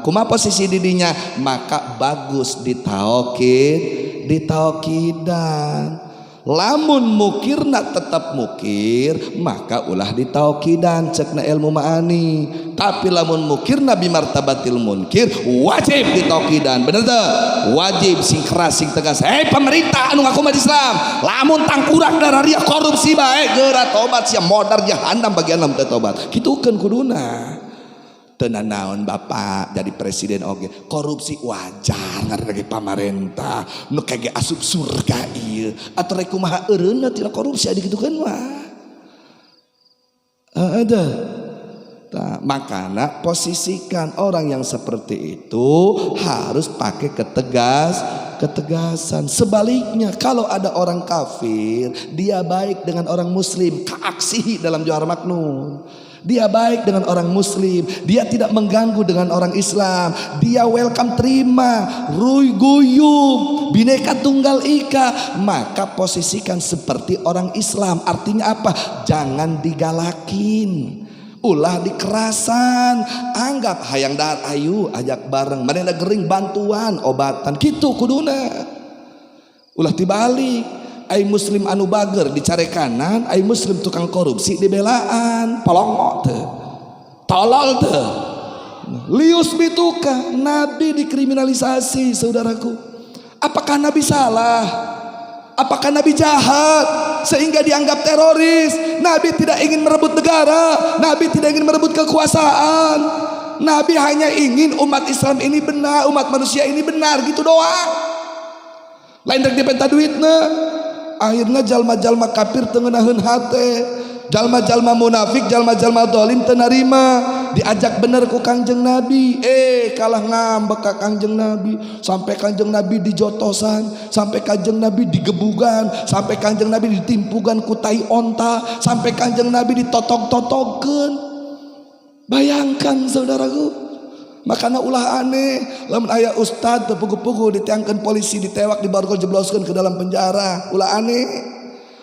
Kumaha posisi didinya? Maka bagus ditaukidan. Lamun mukirna tetap mukir maka ulah ditaukidan cekna ilmu ma'ani. Tapi lamun mukirna bimartabatil munkir wajib ditaukidan. Bener tuh? Wajib sing keras sing tegas. Hei pemerintah anu ngaku umat Islam, lamun tangkurak dararia korupsi bae geura tobat sia modar jahanam bagian teh tobat. Kitukeun kuduna. Tenan naon bapak jadi presiden oge korupsi wajar ngaranna pamarentah nu kage asup surga ieu atuh rek kumaha eureunna tina korupsi adi kitu-keun mah ada. Nah, makanya posisikan orang yang seperti itu harus pakai ketegasan. Sebaliknya kalau ada orang kafir dia baik dengan orang muslim kaaksihi dalam Johar Maknun. Dia baik dengan orang muslim, dia tidak mengganggu dengan orang Islam, dia welcome terima, ruy guyub, bineka tunggal ika, maka posisikan seperti orang Islam. Artinya apa? Jangan digalakin, ulah dikerasan, anggap hayang dahar ayu ajak bareng, manehna gering bantuan obatan, gitu kuduna. Ulah tibalik. Ai muslim anu bager dicare kanan, ai muslim tukang korupsi dibelaan, polongo teu. Tolol teu. Lius bituka, nabi dikriminalisasi, saudaraku. Apakah nabi salah? Apakah nabi jahat sehingga dianggap teroris? Nabi tidak ingin merebut negara, nabi tidak ingin merebut kekuasaan. Nabi hanya ingin umat Islam ini benar, umat manusia ini benar, gitu doang. Lain rek dipenta duitna. Akhirnya jalma-jalma kafir teu ngeunaheun hate, jalma-jalma munafik, jalma-jalma dolim teu narima, diajak bener ku Kangjeng Nabi, kalah ngambek ka Kangjeng Nabi, sampai Kangjeng Nabi dijotosan, sampai Kangjeng Nabi digebugan, sampai Kangjeng Nabi ditimpugan ku tai onta, sampai Kangjeng Nabi ditotok-totokkeun. Bayangkan saudaraku. Makanya ulah aneh lamun aya ustad pugu-pugu ditiangkeun polisi ditewak dibargol jebloskeun ke dalam penjara, ulah aneh.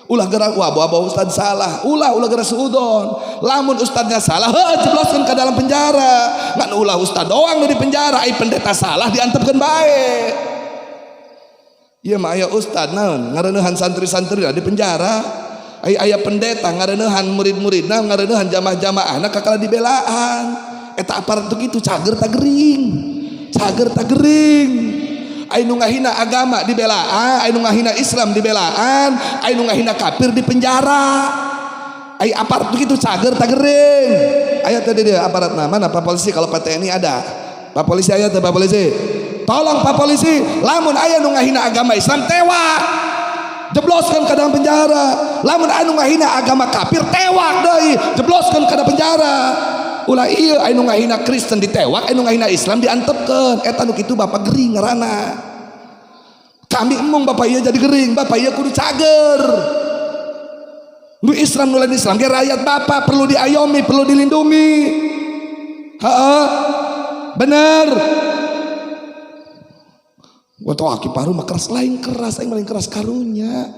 Ulah gerak wah bawa ustad salah, ulah gerak suudon. Lamun ustadnya salah jebloskeun ke dalam penjara. Ngan ulah ustad doang nu di penjara, ai pendeta salah diantepkeun bae. Ieu mah aya ustad naon ngareuneuhan santri-santri di penjara. Aya pendeta ngareuneuhan murid-muridna, ngareuneuhan jamaah-jamaahna kakala dibelaan. Eta aparat itu cager tak gering, anu ngahina agama dibelaan, anu ngahina Islam dibelaan, anu ngahina kafir di penjara. Ai aparat itu cager tak gering. Aya tadi dia aparat mana Pak Polisi? Kalau Pak TNI ada, Pak Polisi aya teh Pak Polisi. Tolong Pak Polisi, lamun aya anu ngahina agama Islam tewak, jebloskeun ke dalam penjara. Lamun anu ngahina agama kafir tewak deui, jebloskeun ke dalam penjara. Ulah iya anu ngahina Kristen ditewak, anu ngahina Islam diantepkeun. Eta nu kitu bapak gering ngaranna. Kami emong bapak ieu jadi gering, bapak ieu kudu cager. Nu Islam nu lain Islam ge rakyat bapak perlu diayomi, perlu dilindungi. Heeh. Bener. Waktu aki paru mah keras lain keras, aing lain keras karunya.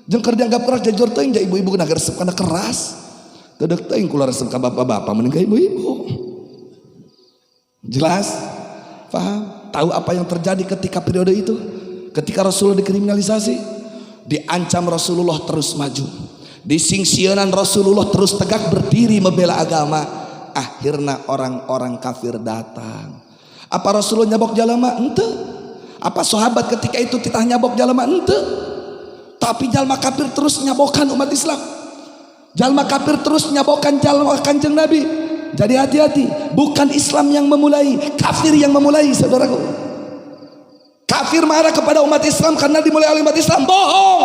Jeung keur dianggap keras jajur teuing ja ibu-ibu geuna resep kana keras. Tedek teuing kula resep ka bapak-bapak mending ka ibu-ibu. Jelas? Paham? Tahu apa yang terjadi ketika periode itu? Ketika Rasulullah dikriminalisasi, diancam Rasulullah terus maju. Disingsieunan Rasulullah terus tegak berdiri membela agama. Akhirnya orang-orang kafir datang. Apa Rasulullah nyabok jalma? Henteu. Apa sahabat ketika itu titah nyabok jalma? Henteu. Tapi jalma kafir terus nyabokan umat Islam. Jalma kafir terus nyabokan jalma Kanjeng Nabi. Jadi hati-hati, bukan Islam yang memulai, kafir yang memulai, saudaraku. Kafir marah kepada umat Islam karena dimulai oleh umat Islam. Bohong.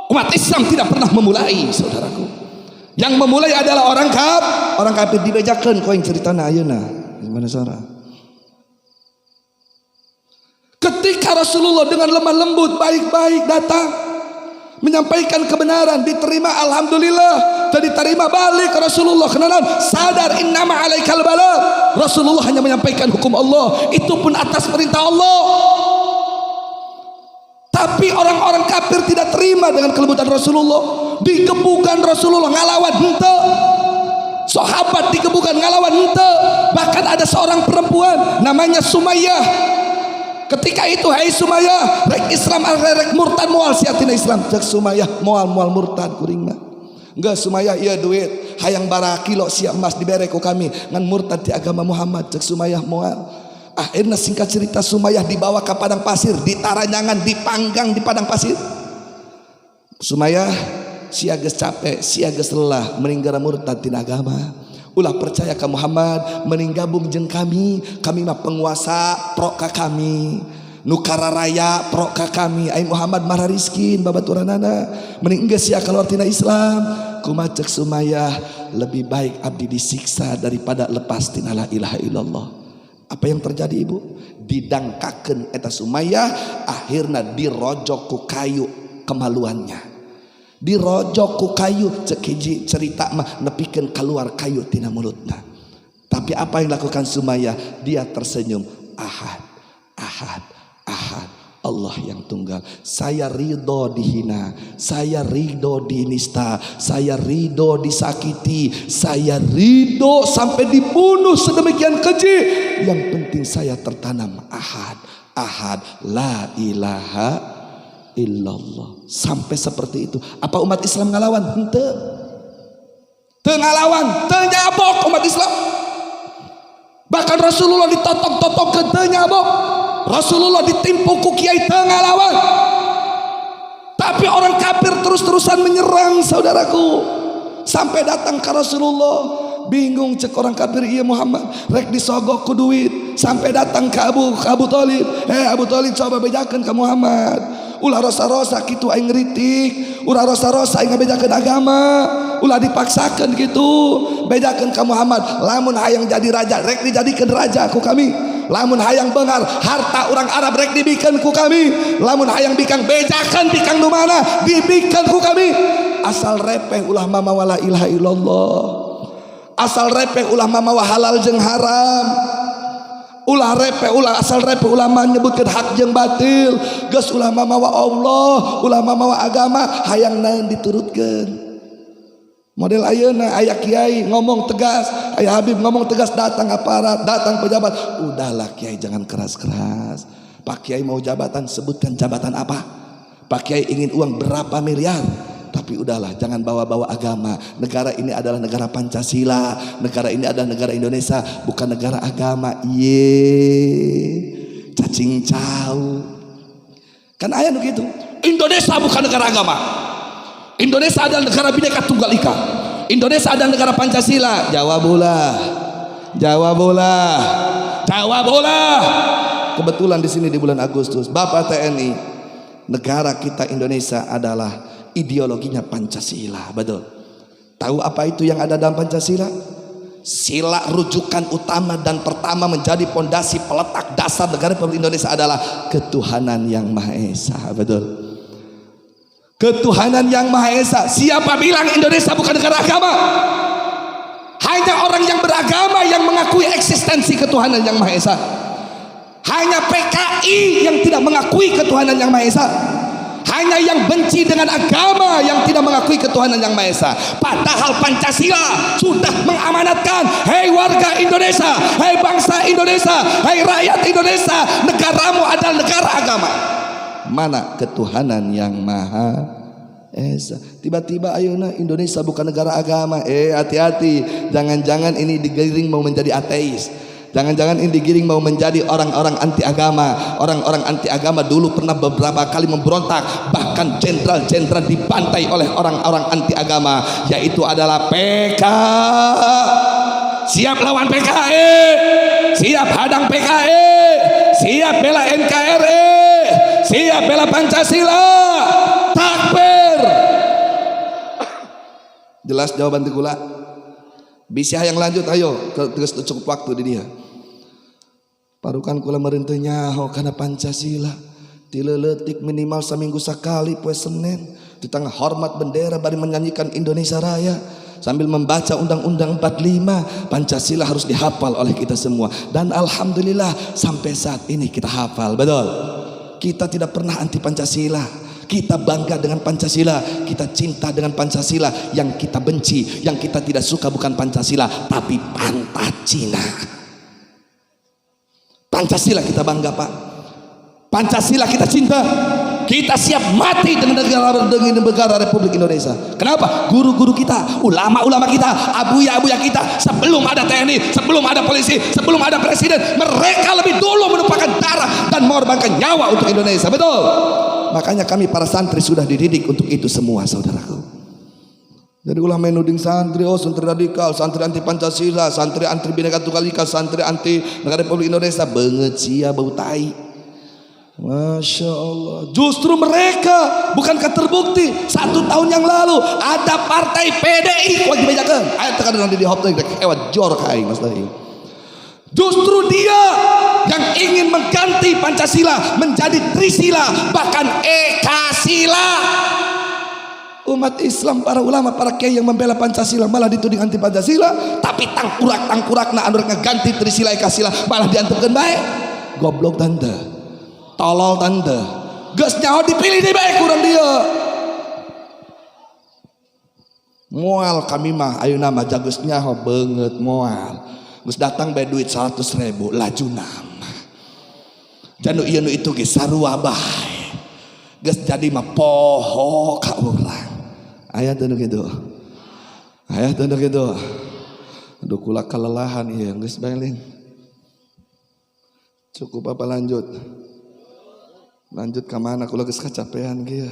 Umat Islam tidak pernah memulai, saudaraku. Yang memulai adalah orang kafir dibejakan. Kau yang cerita ayeuna gimana Sarah? Ketika Rasulullah dengan lemah lembut baik-baik datang menyampaikan kebenaran, diterima, alhamdulillah. Dan diterima balik Rasulullah. Kenapa? Sadar innama alaikal balagh. Rasulullah hanya menyampaikan hukum Allah, itu pun atas perintah Allah. Tapi orang-orang kafir tidak terima dengan kelembutan Rasulullah. Dikebukan Rasulullah ngalawan hente. Sahabat dikebukan ngalawan hente. Bahkan ada seorang perempuan namanya Sumayyah. Ketika itu, hai Sumayyah, rek Islam rek murtad moal siatina Islam. Cek Sumayyah moal murtad kuring mah. Enggak, Sumayyah ieu duit hayang bara kilo sia emas dibere ku kami ngan murtad di agama Muhammad. Cek Sumayyah moal. Akhirnya singkat cerita Sumayyah dibawa ke padang pasir, ditaranyangan, dipanggang di padang pasir. Sumayyah sia geus capek, sia geus lelah meninggal murtad tina agama. Ulah percaya ke Muhammad, mending gabung jeung kami mah penguasa pro ka kami, nukara raya pro ka kami. Ai Muhammad marah riskin babaturanana, mending geus sia keluar tina Islam. Kumaha cek Sumayyah, lebih baik abdi disiksa daripada lepas tina la ilaha illallah. Apa yang terjadi ibu? Didangkakeun eta Sumayyah, akhirna dirojok ku kayu kemaluannya. Dirojok ku kayu, cek hiji cerita mah nepikeun keluar kayu tina mulutna. Tapi apa yang dilakukan Sumayyah? Dia tersenyum. Ahad, ahad, ahad, Allah yang tunggal. Saya ridho dihina, saya ridho dinista, saya ridho disakiti, saya ridho sampai dibunuh sedemikian keji. Yang penting saya tertanam ahad, ahad, la ilaha illallah. Sampai seperti itu. Apa umat Islam ngalawan? Henteu. Teu ngalawan, teu nyabok umat Islam. Bahkan Rasulullah ditotok-totok ke teu nyabok. Rasulullah ditimpu ku kiai teu ngalawan. Tapi orang kafir terus-terusan menyerang saudaraku. Sampai datang ke Rasulullah, bingung cek orang kafir, iya Muhammad rek disogok ku duit. Sampai datang ke Abu Thalib. Abu Thalib coba bejakeun ke Muhammad. Ulah rosa-rosa gitu aing ngeritik, ulah rosa-rosa aing ngabejakeun agama, ulah dipaksakeun gitu bejakeun ka Muhammad. Lamun hayang jadi raja rek dijadikeun raja ku kami, lamun hayang beungar harta orang Arab rek dibikeun ku kami, lamun hayang bikang bejakeun bikang nu mana dibikeun ku kami. Asal repeh ulah mamawa la ilaha illallah, asal repeh ulah mamawa halal jeung haram. Ulah repe, ulah asal repe ulama nyebutkan hak jeung batil. Geus ulama mawa Allah, ulama mawa agama, hayang naon diturutkeun. Model ayeuna aya kiai ngomong tegas, aya Habib ngomong tegas, datang aparat, datang pejabat. Udahlah kiai jangan keras-keras. Pak kiai mau jabatan, sebutkan jabatan apa. Pak kiai ingin uang berapa miliar. Tapi udahlah jangan bawa-bawa agama. Negara ini adalah negara Pancasila, negara ini adalah negara Indonesia, bukan negara agama. Cacing cau. Kan aya nu kitu. Indonesia bukan negara agama. Indonesia adalah negara Bhinneka Tunggal Ika. Indonesia adalah negara Pancasila. Jawabulah. Jawabulah. Jawabulah. Kebetulan di sini di bulan Agustus, Bapak TNI, negara kita Indonesia adalah ideologinya Pancasila, betul. Tahu apa itu yang ada dalam Pancasila? Sila rujukan utama dan pertama menjadi pondasi peletak dasar negara Republik Indonesia adalah ketuhanan yang Maha Esa, betul. Ketuhanan yang Maha Esa. Siapa bilang Indonesia bukan negara agama? Hanya orang yang beragama yang mengakui eksistensi ketuhanan yang Maha Esa. Hanya PKI yang tidak mengakui ketuhanan yang Maha Esa. Hanya yang benci dengan agama yang tidak mengakui ketuhanan yang Maha Esa. Padahal Pancasila sudah mengamanatkan, hei warga Indonesia, hei bangsa Indonesia, hei rakyat Indonesia, negaramu adalah negara agama. Mana ketuhanan yang Maha Esa? Tiba-tiba ayeuna Indonesia bukan negara agama. Hati-hati, jangan-jangan ini digiring mau menjadi ateis. Jangan-jangan ini digiring mau menjadi orang-orang anti agama. Orang-orang anti agama dulu pernah beberapa kali memberontak, bahkan jenderal-jenderal dibantai oleh orang-orang anti agama, yaitu adalah PK. Siap lawan PKI, siap hadang PKI, siap bela NKRI, siap bela Pancasila. Takbir. Jelas jawaban tikula? Bisa yang lanjut, ayo, terus cukup waktu di dia. Parukan kula merintenya karena Pancasila. Tileletik minimal seminggu sekali poe Senin di tengah hormat bendera bari menyanyikan Indonesia Raya sambil membaca Undang-Undang 45. Pancasila harus dihafal oleh kita semua, dan alhamdulillah sampai saat ini kita hafal. Betul. Kita tidak pernah anti Pancasila. Kita bangga dengan Pancasila, kita cinta dengan Pancasila. Yang kita benci, yang kita tidak suka bukan Pancasila, tapi Pantacina. Pancasila kita bangga, Pak. Pancasila kita cinta. Kita siap mati dengan negara Republik Indonesia. Kenapa? Guru-guru kita, ulama-ulama kita, abuya-abuya kita, sebelum ada TNI, sebelum ada polisi, sebelum ada presiden, mereka lebih dulu menumpahkan darah dan mengorbankan nyawa untuk Indonesia. Betul. Makanya kami para santri sudah dididik untuk itu semua, saudaraku. Jadi ulah menuding santri, oh santri radikal, santri anti Pancasila, santri anti Bhinneka Tunggal Ika, santri anti negara Republik Indonesia, banget sia bau tai. Masya Allah. Justru mereka bukankah terbukti 1 tahun yang lalu ada partai PDI wajib bejakan. Ayat terkadang di hotline ewat jor kain mas tadi. Justru dia yang ingin mengganti Pancasila menjadi Trisila, bahkan Ekasila. Umat Islam, para ulama, para kiai yang membela Pancasila malah dituding anti Pancasila, tapi tangkurak na anu ganti Trisila Ekasila malah diantepkeun bae. Goblok tante, tolol tante, geus nyaho dipilih di bae kurang dia. Moal kami mah ayeuna mah jageus nyaho beungeut moal. Gus datang bae duit 100.000 laju nama. Janu ieu nu itu ge sarua bae. Geus jadi mah poho ka urang. Aya teu nu kitu. Aya teu nu kitu. Aduh kula kalelahan ieu geus bae ling. Cukup apa lanjut? Lanjut ka mana kula geus kacapean kieu.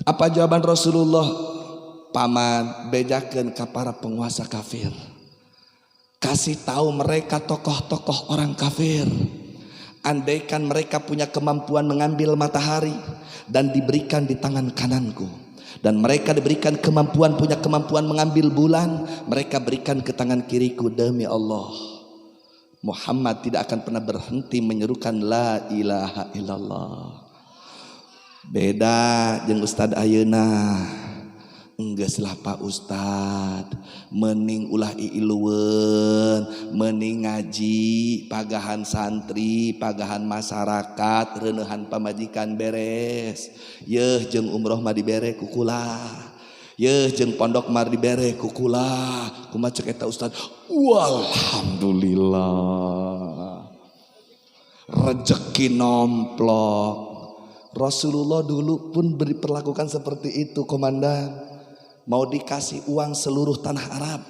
Apa jawaban Rasulullah? Paman bejakeun ka para penguasa kafir, kasih tahu mereka tokoh-tokoh orang kafir, andaikan mereka punya kemampuan mengambil matahari dan diberikan di tangan kananku, dan mereka diberikan punya kemampuan mengambil bulan, mereka berikan ke tangan kiriku, demi Allah Muhammad tidak akan pernah berhenti menyerukan la ilaha illallah. Beda jeung Ustad ayeuna. Enggeus lah Pak Ustad, mending ulah iilueun, mending ngaji, pagahan santri, pagahan masyarakat, reuneuhan pamajikan beres. Yeuh jeung umroh mah dibere ku kula. Yeuh jeung pondok mah dibere ku kula. Kumaha ceuk eta Ustad? Alhamdulillah. Rezeki nomplok. Rasulullah dulu pun diperlakukan seperti itu, komandan. Mau dikasih uang seluruh tanah Arab,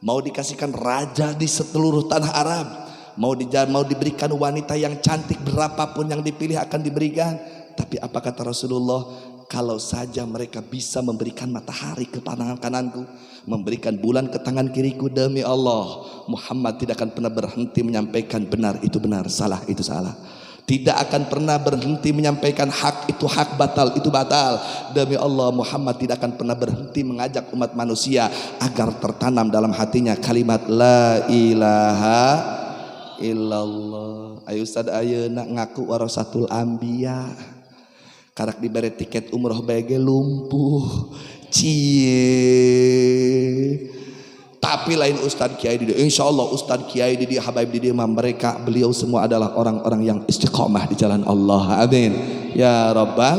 mau dikasihkan raja di seluruh tanah Arab, mau diberikan wanita yang cantik berapapun yang dipilih akan diberikan. Tapi apa kata Rasulullah? Kalau saja mereka bisa memberikan matahari ke tangan kananku, memberikan bulan ke tangan kiriku, demi Allah Muhammad tidak akan pernah berhenti menyampaikan benar itu benar, salah itu salah. Tidak akan pernah berhenti menyampaikan hak itu hak, batal itu batal. Demi Allah Muhammad tidak akan pernah berhenti mengajak umat manusia agar tertanam dalam hatinya kalimat la ilaha illallah. Ayo Ustad ayeuna ngaku warasatul anbiya. Karak diberi tiket umroh bae lumpuh. Cie. Tapi lain Ustadz Kiai Didi, insya Allah Ustadz Kiai Didi, Habaib Didi, mereka beliau semua adalah orang-orang yang istiqomah di jalan Allah. Amin ya Rabbal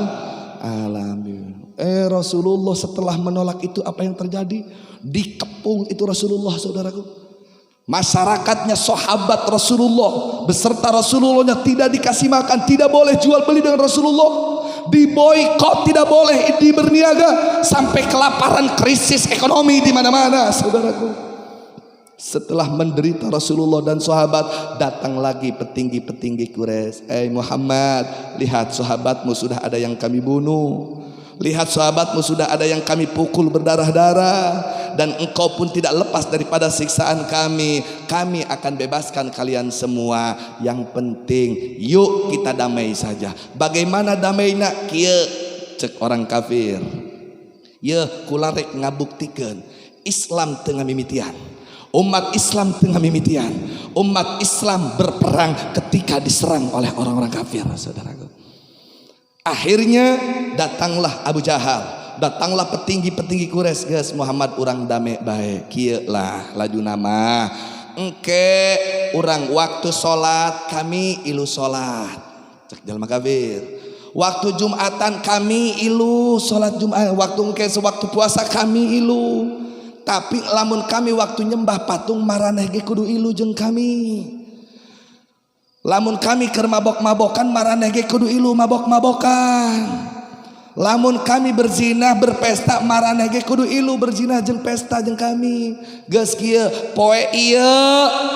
Alamin. Rasulullah setelah menolak itu apa yang terjadi? Dikepung itu Rasulullah, saudaraku. Masyarakatnya sahabat Rasulullah beserta Rasulullahnya tidak dikasih makan, tidak boleh jual beli dengan Rasulullah. Diboikot, tidak boleh berniaga, sampai kelaparan, krisis ekonomi di mana-mana, saudaraku. Setelah menderita Rasulullah dan sahabat, datang lagi petinggi-petinggi Quraisy. Muhammad, lihat sahabatmu sudah ada yang kami bunuh. Lihat sahabatmu sudah ada yang kami pukul berdarah-darah. Dan engkau pun tidak lepas daripada siksaan kami. Kami akan bebaskan kalian semua. Yang penting yuk kita damai saja. Bagaimana damai nak? Kieu cek orang kafir. Ya kularek ngabuktikan Islam tengah mimitian. Umat Islam tengah mimitian. Umat Islam berperang ketika diserang oleh orang-orang kafir, saudaraku. Akhirnya datanglah Abu Jahal, datanglah petinggi-petinggi Quraisy. Geus Muhammad urang dame bae. Kieu lah laju nama. Engke urang waktu salat kami ilu salat. Cek jalma kafir. Waktu Jumatan kami ilu salat Jumat. Waktu engke sewaktu puasa kami ilu. Tapi lamun kami waktu nyembah patung maraneh ge kudu ilu jeung kami. Lamun kami keur mabok-mabokan maraneh ge kudu ilu mabok-mabokan. Lamun kami berzina berpesta maraneh ge kudu ilu berzina jeung pesta jeung kami. Geus kieu poe ieu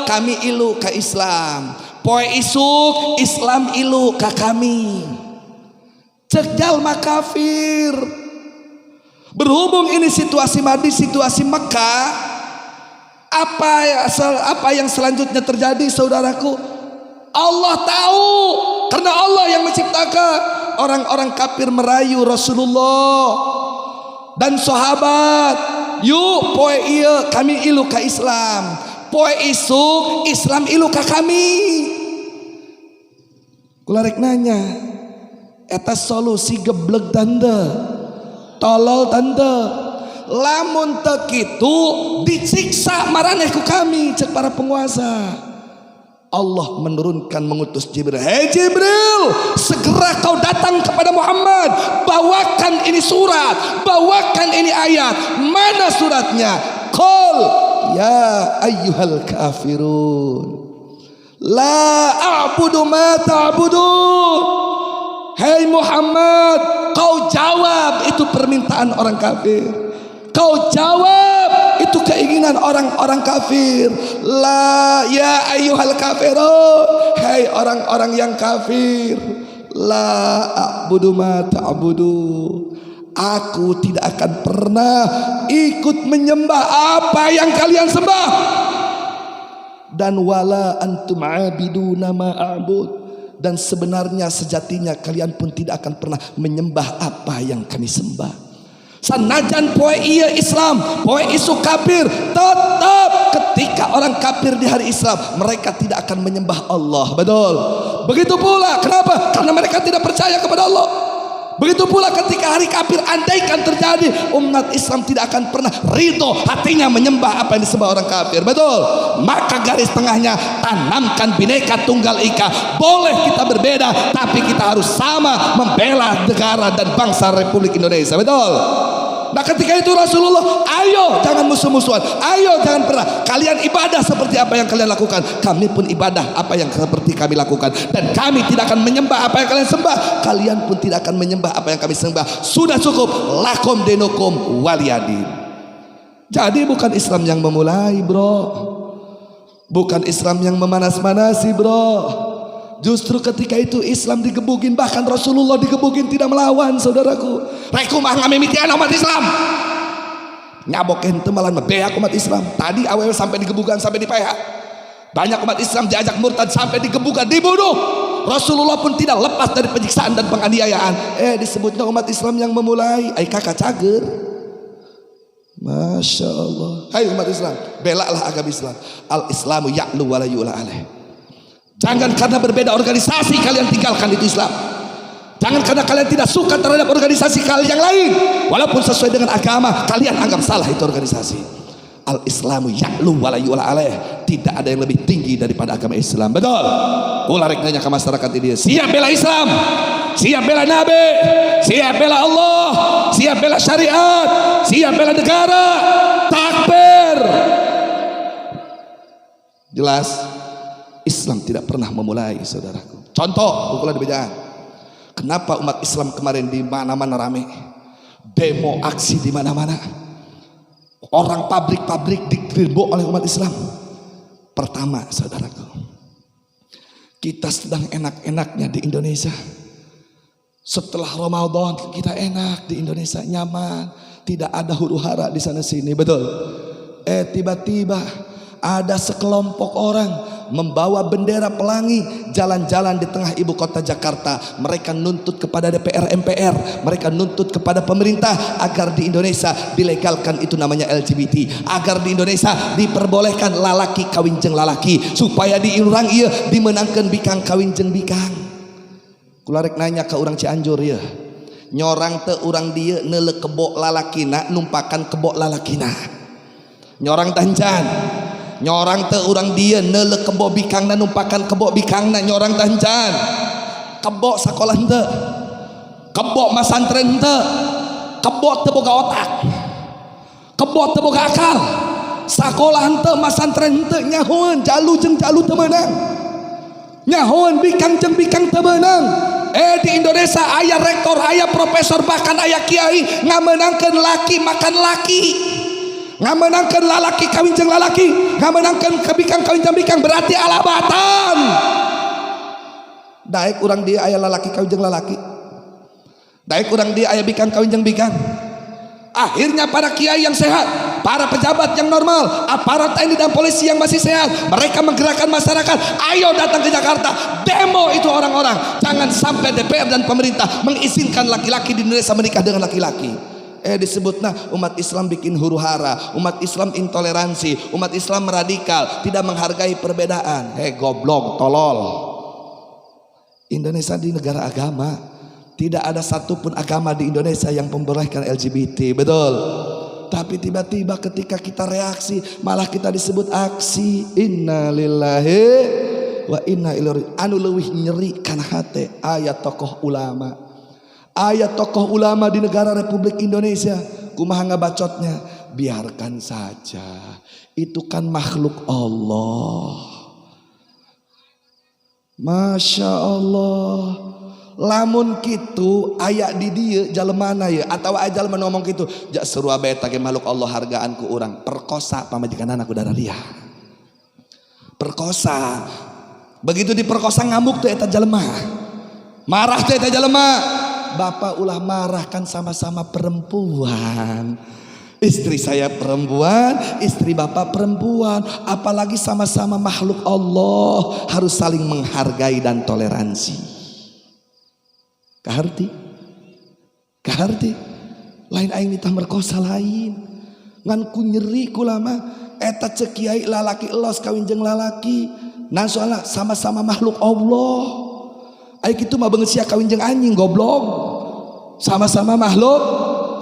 kami ilu ka Islam. Poe isuk Islam ilu ka kami. Cek jalma kafir. Berhubung ini situasi Madinah, situasi Mekah, apa yang selanjutnya terjadi, saudaraku? Allah tahu, karena Allah yang menciptakan. Orang-orang kafir merayu Rasulullah dan sahabat. Yuk poe ieu kami ilu ka Islam. Poe isuk Islam ilu ka kami. Kularek nanya, eta solusi geblek tanda. Tolol tante, lamun teu kitu disiksa maraneh ku kami cek para penguasa. Allah menurunkan mengutus Jibril. Hei Jibril, segera kau datang kepada Muhammad, bawakan ini surat, bawakan ini ayat. Mana suratnya? Qul ya ayyuhal kafirun la a'budu ma ta'budun. Hei Muhammad, kau jawab itu permintaan orang kafir. Kau jawab itu keinginan orang-orang kafir. La ya ayyuhal kafirun. Hei orang-orang yang kafir. La a'budu ma ta'budu. Aku tidak akan pernah ikut menyembah apa yang kalian sembah. Dan wala antum abiduna ma a'bud. Dan sebenarnya sejatinya kalian pun tidak akan pernah menyembah apa yang kami sembah. Sanajan poe ieu Islam, poe isu kafir, tetap ketika orang kafir di hari Islam mereka tidak akan menyembah Allah. Betul. Begitu pula kenapa? Karena mereka tidak percaya kepada Allah. Begitu pula ketika hari kafir, andaikan terjadi, umat Islam tidak akan pernah ridho hatinya menyembah apa yang disembah orang kafir. Betul. Maka garis tengahnya tanamkan Bhinneka Tunggal Ika. Boleh kita berbeda, tapi kita harus sama membela negara dan bangsa Republik Indonesia. Betul. Nah ketika itu Rasulullah, ayo jangan musuh-musuhan, ayo jangan pernah kalian ibadah seperti apa yang kalian lakukan, kami pun ibadah apa yang seperti kami lakukan, dan kami tidak akan menyembah apa yang kalian sembah, kalian pun tidak akan menyembah apa yang kami sembah. Sudah cukup, lakum dinukum waliyadin. Jadi bukan Islam yang memulai, bro, bukan Islam yang memanas-manasi, bro. Justru ketika itu Islam digebugin, bahkan Rasulullah digebugin tidak melawan, saudaraku. Rekumah ngamimitian umat Islam. Nyabokin temalan membeak umat Islam. Tadi awal sampai digebugan, sampai dipeak. Banyak umat Islam diajak murtad sampai digebukan, dibunuh. Rasulullah pun tidak lepas dari penyiksaan dan penganiayaan. Disebutnya umat Islam yang memulai. Kakak cager. Masya Allah. Hai umat Islam, belalah agama Islam. Al-Islamu ya'lu wa la yu'la alaih. Jangan karena berbeda organisasi kalian tinggalkan itu Islam. Jangan karena kalian tidak suka terhadap organisasi kalian yang lain, walaupun sesuai dengan agama, kalian anggap salah itu organisasi. Al-Islamu ya'lu wa la yu'la alaih. Tidak ada yang lebih tinggi daripada agama Islam. Betul. Ularek nanya ke masyarakat ini, siap bela Islam, siap bela Nabi, siap bela Allah, siap bela syariat, siap bela negara. Takbir. Jelas Islam tidak pernah memulai, saudaraku. Contoh, pukulan di bejaan. Kenapa umat Islam kemarin di mana-mana rame? Demo, aksi di mana-mana. orang pabrik-pabrik digerebek oleh umat Islam. Pertama, saudaraku, kita sedang enak-enaknya di Indonesia. Setelah Ramadan kita enak di Indonesia, nyaman, tidak ada huru-hara di sana sini, betul. Tiba-tiba ada sekelompok orang membawa bendera pelangi jalan-jalan di tengah ibu kota Jakarta. Mereka nuntut kepada DPR MPR, mereka nuntut kepada pemerintah agar di Indonesia dilegalkan itu namanya LGBT, agar di Indonesia diperbolehkan lalaki kawin jeung lalaki, supaya di urang ieu dimenangkan bikang kawin jeung bikang. Kula rek nanya ke urang Cianjur ya, nyorang teu urang dieu neuleuh kebok lalakina numpakan kebok lalakina. Nyorang tancan, nyorang teu urang dia neuleuh kebok bikangna numpakan kebok bikangna. Nyorang tancan, kebok sakolah henteu, kebok masantren henteu, kebok teu boga otak, kebok teu boga akal, sakolah henteu, masantren henteu, nyahoeun jalu jeung jalu teu meunang, nyahoeun bikang jeung bikang teu meunang. Di Indonesia aya rektor, aya profesor, bahkan aya kiai ngamenangkeun laki makan laki, ngamenangkeun lalaki kawin jeung lalaki, ngamenangkeun bikang kawin jeung bikang, berarti alabatan. Daek urang dia aya lalaki kawin jeung lalaki, daek urang dia aya bikang kawin jeung bikang. Akhirnya para kiai yang sehat, para pejabat yang normal, aparat TNI dan polisi yang masih sehat, mereka menggerakkan masyarakat, ayo datang ke Jakarta, demo itu orang-orang. Jangan sampai DPR dan pemerintah mengizinkan laki-laki di Indonesia menikah dengan laki-laki. Disebutnya umat Islam bikin huru-hara, umat Islam intoleransi, umat Islam radikal, tidak menghargai perbedaan. Goblok, tolol. Indonesia di negara agama, tidak ada satupun agama di Indonesia yang membolehkan LGBT, betul. Tapi tiba-tiba ketika kita reaksi, malah kita disebut aksi. Innalillahi wa inna ilaihi. Anu leuwih nyeri kana hate ayat tokoh ulama. Ayat tokoh ulama di negara Republik Indonesia, kumaha ngabacotnya? Biarkan saja, itu kan makhluk Allah. Masya Allah. Lamun kitu ayak di dieu jalemana ya, atau ajal ngomong kitu, jak seru abe eta ge makhluk Allah hargaan ku urang, perkosa pamajikanana ku darah liar. Perkosa. Begitu diperkosa ngamuk tuh eta jelema. Marah tuh eta jelema. Bapak ulah marah kan sama-sama perempuan. Istri saya perempuan, istri bapak perempuan, apalagi sama-sama makhluk Allah, harus saling menghargai dan toleransi. Kaharti, kaharti, lain aing ditah merkosa lain, ngan ku nyeri ku lama, eta ceuk kiai lalaki elos kawin jeung lalaki, nah soalna sama-sama makhluk Allah, aing kitu mah beungeut sia kawin jeung anjing goblok, sama-sama makhluk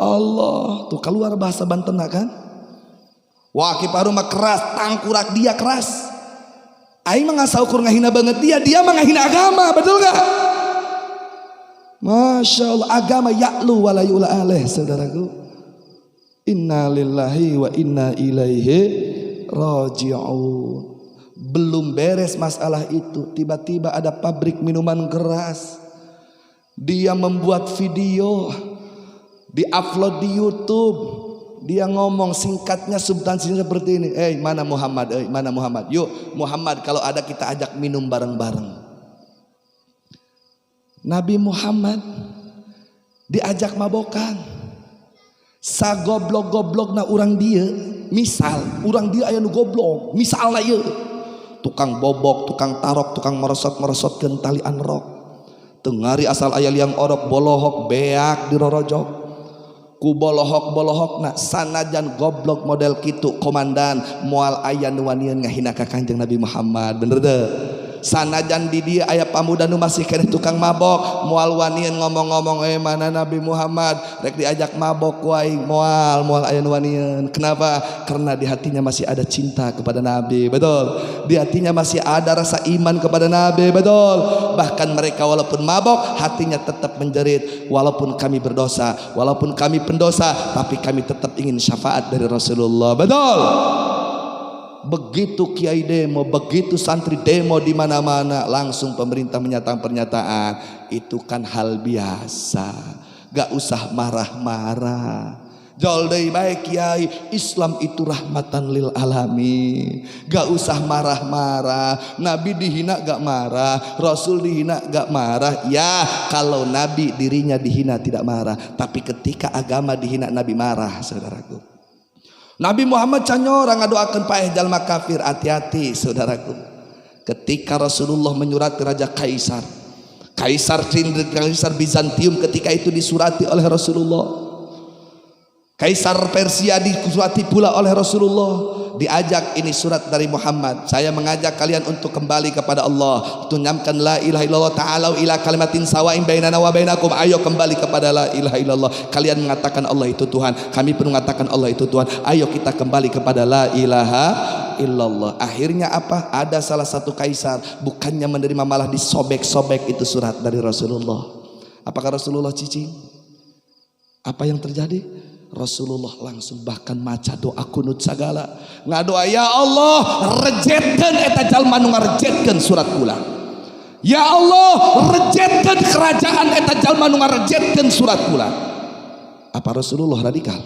Allah, tuh keluar bahasa Banten kan, wah kiparu mah keras, tangkurak dia keras, aing mah ngasa ukur ngahina banget dia mah ngahina agama, betul gak? Masya Allah, agama ya'lu wa la yu'la alaih, saudaraku. Inna lillahi wa inna ilaihi raji'un. Belum beres masalah itu, tiba-tiba ada pabrik minuman keras. Dia membuat video, di-upload di YouTube. Dia ngomong singkatnya, substansinya seperti ini. Mana Muhammad? Mana Muhammad? Yuk Muhammad, kalau ada kita ajak minum bareng-bareng. Nabi Muhammad diajak mabokan, sagoblok-goblok na urang dia, misal urang dia aya nu goblok, misalna ieu tukang bobok, tukang tarok, tukang merosot-merosotkeun tali anrok, teu ngari asal aya liang orok bolohok beak dirorojok, ku bolohok-bolohokna sanajan goblok model kitu komandan moal aya nu wanian ngahina ka Kanjeng Nabi Muhammad, bener deh. Sanajan di dia aya pamuda nu masih keneh tukang mabok, moal wanian ngomong-ngomong mana Nabi Muhammad rek diajak mabok wae, moal aya nu wanian. Kenapa? Karena di hatinya masih ada cinta kepada Nabi, betul. Di hatinya masih ada rasa iman kepada Nabi, betul. Bahkan mereka walaupun mabok hatinya tetap menjerit, walaupun kami berdosa, walaupun kami pendosa, tapi kami tetap ingin syafaat dari Rasulullah, betul. Begitu kiai demo, begitu santri demo di mana-mana, langsung pemerintah menyatakan pernyataan, itu kan hal biasa, gak usah marah-marah. Jol deui bae kiai, Islam itu rahmatan lil alamin. Gak usah marah-marah. Nabi dihina gak marah, Rasul dihina gak marah. Ya kalau Nabi dirinya dihina tidak marah, tapi ketika agama dihina Nabi marah, saudaraku. Nabi Muhammad canyora ngadoakeun paeh jalma kafir, hati-hati saudaraku. Ketika Rasulullah menyurati Raja Kaisar Bizantium, ketika itu disurati oleh Rasulullah. Kaisar Persia disurati pula oleh Rasulullah. Diajak, ini surat dari Muhammad, saya mengajak kalian untuk kembali kepada Allah, tunyamkan la ilaha illallah, ta'alau ila kalimatin sawain bainana wa bainakum. Ayo kembali kepada la ilaha illallah. Kalian mengatakan Allah itu Tuhan, kami pun mengatakan Allah itu Tuhan. Ayo kita kembali kepada la ilaha illallah. Akhirnya apa? Ada salah satu kaisar, bukannya menerima malah disobek-sobek itu surat dari Rasulullah. Apakah Rasulullah cicing? Apa yang terjadi? Rasulullah langsung bahkan maca doa kunut sagala, ngadoa, ya Allah rejetkeun eta jalma nu ngarejetkeun surat kula. Ya Allah rejetkeun kerajaan eta jalma nu ngarejetkeun surat kula. Apa Rasulullah radikal?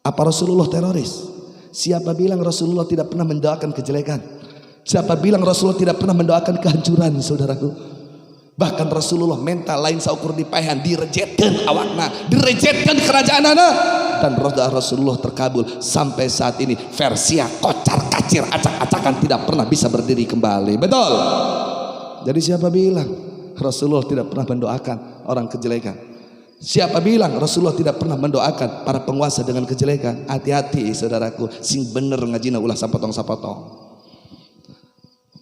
Apa Rasulullah teroris? Siapa bilang Rasulullah tidak pernah mendoakan kejelekan? Siapa bilang Rasulullah tidak pernah mendoakan kehancuran, saudaraku? Bahkan Rasulullah mental lain saukur dipaehan, direjetkeun awakna, direjetkeun kerajaanana, dan doa Rasulullah terkabul. Sampai saat ini Persia kocar kacir, acak-acakan, tidak pernah bisa berdiri kembali. Betul? Jadi siapa bilang Rasulullah tidak pernah mendoakan orang kejelekan? Siapa bilang Rasulullah tidak pernah mendoakan para penguasa dengan kejelekan? Hati-hati saudaraku, sing bener ngajina ulah sapotong-sapotong.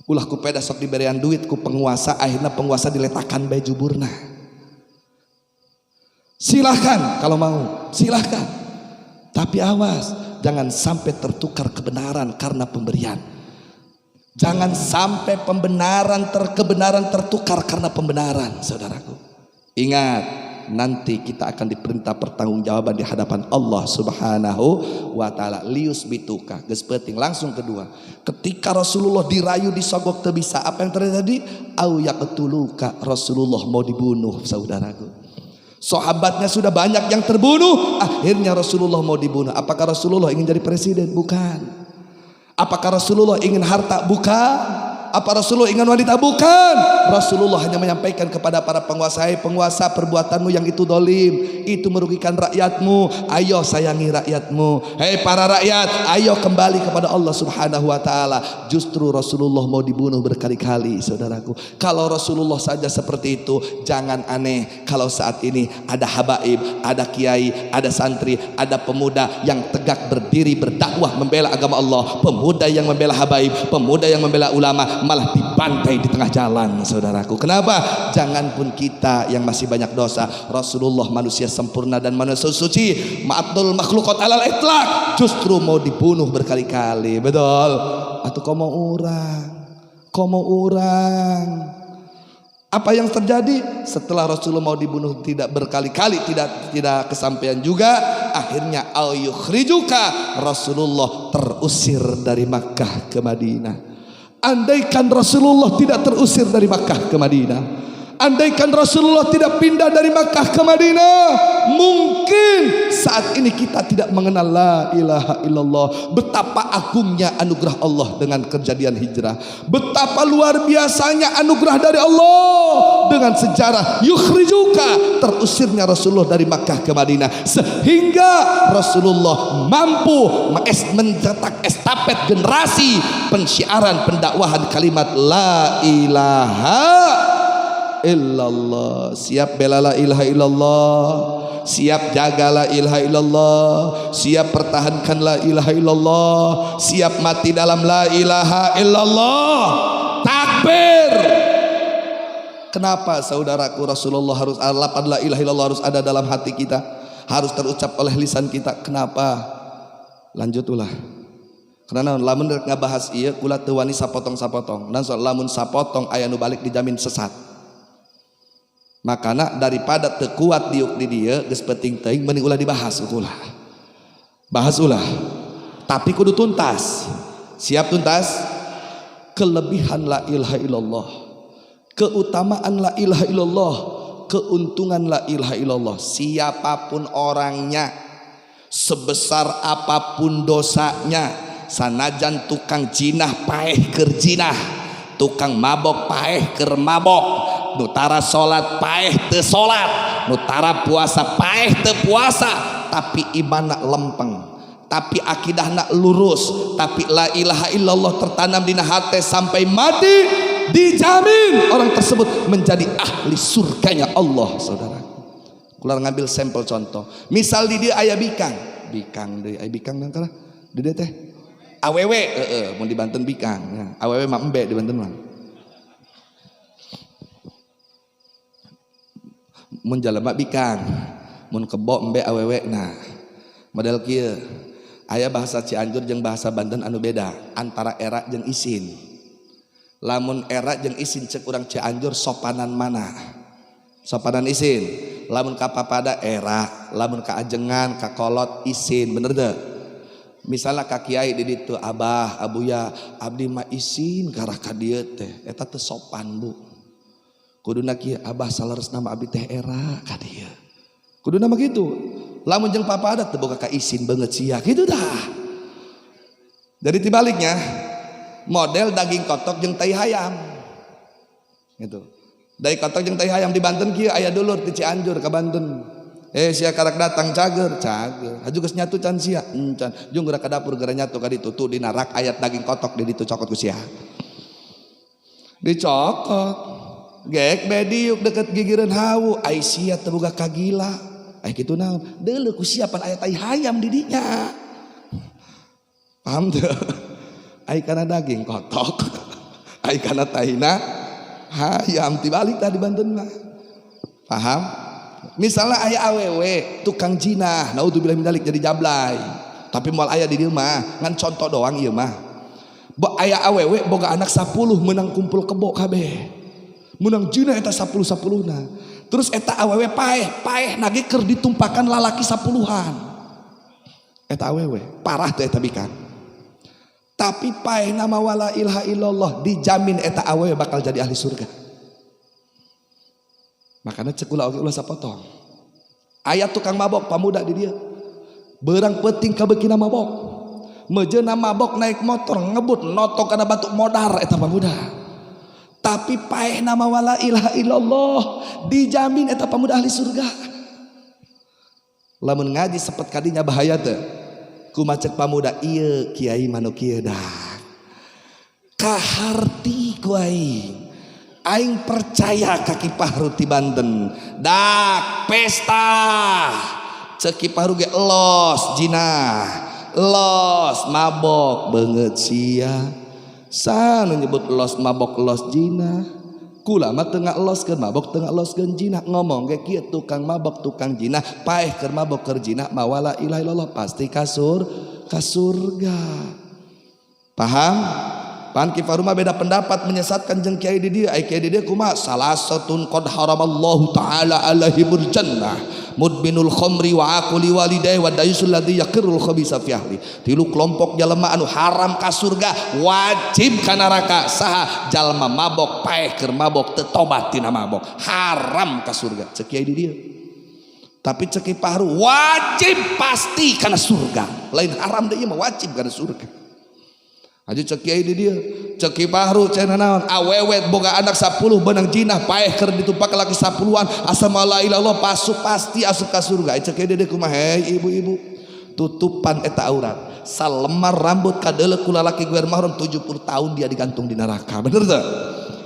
Ulah ku peda sok diberian duit ku penguasa, akhirnya penguasa diletakkan baju burna. Silahkan kalau mau, silahkan, tapi awas jangan sampai tertukar kebenaran karena pemberian. Jangan sampai kebenaran tertukar karena pembenaran, saudaraku. Ingat, nanti kita akan diperintah pertanggungjawaban di hadapan Allah Subhanahu wa taala. Lius bituka geus peuting. Langsung kedua, ketika Rasulullah dirayu disogok teu bisa, apa yang terjadi? Au yaqtuluka, Rasulullah mau dibunuh, saudaraku. Sahabatnya sudah banyak yang terbunuh, akhirnya Rasulullah mau dibunuh. Apakah Rasulullah ingin jadi presiden? Bukan. Apakah Rasulullah ingin harta? Bukan. Apa Rasulullah ingin wanita? Bukan. Rasulullah hanya menyampaikan kepada para penguasa, hai penguasa, perbuatanmu yang itu dolim, itu merugikan rakyatmu, ayo sayangi rakyatmu. Hei para rakyat, ayo kembali kepada Allah Subhanahu wa taala. Justru Rasulullah mau dibunuh berkali-kali, saudaraku. Kalau Rasulullah saja seperti itu, jangan aneh kalau saat ini ada habaib, ada kiai, ada santri, ada pemuda yang tegak berdiri berdakwah membela agama Allah, pemuda yang membela habaib, pemuda yang membela ulama, malah dibantai di tengah jalan, saudaraku. Kenapa? Jangan pun kita yang masih banyak dosa. Rasulullah manusia sempurna dan manusia suci, ma'abdul makhlukat alal itlaq, justru mau dibunuh berkali-kali. Betul? Atau komo orang. Apa yang terjadi setelah Rasulullah mau dibunuh tidak berkali-kali, tidak kesampaian juga, akhirnya al yukhrijuka, Rasulullah terusir dari Makkah ke Madinah. Andaikan Rasulullah tidak terusir dari Makkah ke Madinah, andaikan Rasulullah tidak pindah dari Makkah ke Madinah, mungkin saat ini kita tidak mengenal la ilaha illallah. Betapa agungnya anugerah Allah dengan kejadian hijrah, betapa luar biasanya anugerah dari Allah dengan sejarah yukhrijuka, terusirnya Rasulullah dari Makkah ke Madinah, sehingga Rasulullah mampu mencetak estafet generasi pensyiaran pendakwahan kalimat la ilaha illallah. Siap bela la ilaha illallah, siap jaga la ilaha illallah, siap pertahankan la ilaha illallah, siap mati dalam la ilaha illallah. Takbir. Kenapa saudaraku Rasulullah harus lapan la ilaha illallah harus ada dalam hati kita, harus terucap oleh lisan kita? Kenapa? Lanjut ulah. Karena lamun ngabahas ieu kula teu wani sapotong-sapotong. Dan lamun sapotong aya nu balik dijamin sesat. Makana daripada teu kuat diuk di dieu geus penting teuing mending ulah dibahas ulah. Bahas ulah. Tapi kudu tuntas. Siap tuntas? Kelebihan la ilaha illallah, keutamaan la ilaha illallah, keuntungan la ilaha illallah. Siapapun orangnya, sebesar apapun dosanya, sanajan tukang jinah paeh keur jinah, tukang mabok paeh keur mabok, nutara salat paeh teu salat, nutara puasa paeh teu puasa, tapi imanna lempeng, tapi akidahna lurus, tapi la ilaha illallah tertanam dina hati sampai mati, dijamin orang tersebut menjadi ahli surganya Allah. Saudara, kular ngambil sampel contoh, misal di dia aya bikang deui, aya bikang nangkara di dia teh awewe, mun di Banten bikang ya. Awewe mah embe di Banten mah, mun jalema bikang, mun kebo embe awewe. Nah model kieu, aya bahasa Cianjur jeung bahasa Banten anu beda antara era jeung isin. Lamun era jeung isin cek urang Cianjur sopanan mana? Sopanan isin. Lamun ka papada era, lamun ka ajengan ka kolot isin, bener teu? Misalnya ka kiai di ditu, abah abuya abdi mah isin karah ka dieu teh, eta teu sopan bu. Kuduna kieu, abah salaresna mah abdi teh era ka dieu, kuduna mah kitu. Lamun jeung papada teu boga ka isin beungeut sia kitu dah. Jadi tibaliknya model daging kotok jeung tai hayam gitu. Daging kotok jeung tai hayam di Banten kieu aya dulur di Cianjur ka Banten. Sia karak datang cager, haju geus nyatu can sia, can. Jeung geura ka dapur geura nyatu ka ditu tuh dina rak ayat daging kotok di ditu cokot ku sia. Dicokot. Gek bediuk deket gigireun hawu, ai sia teu boga kagila. Ai kitu naon? Deuleu ku sia pan aya tai hayam di dinya. Paham teu? Ai kana daging kotok, ai kana taina hayam, tibalik tadi Banten mah. Paham? Misalnya aya awewe tukang jinah, naudzubillah min dzalik, jadi jablay. Tapi moal aya di dieu mah ngan contoh doang ieu mah. Aya awewe boga anak 10 menang kumpul kebo kabeh. Menang jinah eta 10-10na. Terus eta awewe paeh nage keur ditumpakan lalaki 10-an. Eta awewe parah teh eta bikang. Tapi paeh nama wala ilaha illallah, dijamin eta awewe bakal jadi ahli surga. Makanya cek ulah sapotong. Aya tukang mabok pamuda di dia, beurang peuting kabekina mabok, mejeuna mabok naik motor ngebut notok kana batu modar eta pamuda. Tapi paeh nama wala ilaha illallah, dijamin eta pamuda ahli surga. Lamun ngaji sepet kadinya bahaya teu? Kumaha cek pamuda ieu kiai manu kieu dah. Kaharti ku aing percaya ka Kipahru ti Banten. Dak pesta. Cek Kipahru ge los jinah, los mabok beungeut sia. Sanu nyebut los mabok los jinah. Kula mah teu ngaloskeun mabok teu ngaloskeun jinah. Ngomong ge kieu tukang mabok tukang jinah, paeh keur mabok keur jinah mah wala ilaha illallah pasti ka surga. Paham? Pan Kipahru mah beda pendapat menyesatkan jeung kiai di dieu. Ai kiai di dieu kumaha? Salasatun qad haramallahu taala alaihimul jannah, mudbinul khamri wa aquli walidayhi wa dayusul ladzi yakirul khabisa fi ahli. Tilu kelompok jalema anu haram ka surga, wajib ka neraka. Saha? Jalma mabok paeh keur mabok teu tobat tina mabok, haram ka surga. Cek kiai di dieu. Tapi cek Kipahru wajib pasti kana surga. Lain haram deui mah wajib kana surga. Aja cek kiai di dia, cek Kipahru cenah naon? Awewe boga anak 10 benang jinah paeh keur ditumpak laki 10-an asa la ilaha illallah pasti asup ka surga. Cek kiai di dia kumaha? Hei ibu-ibu, tutupan eta aurat. Salemar rambut kadeuleu ku lalaki guer mahram 70 tahun dia digantung di neraka. Bener teu?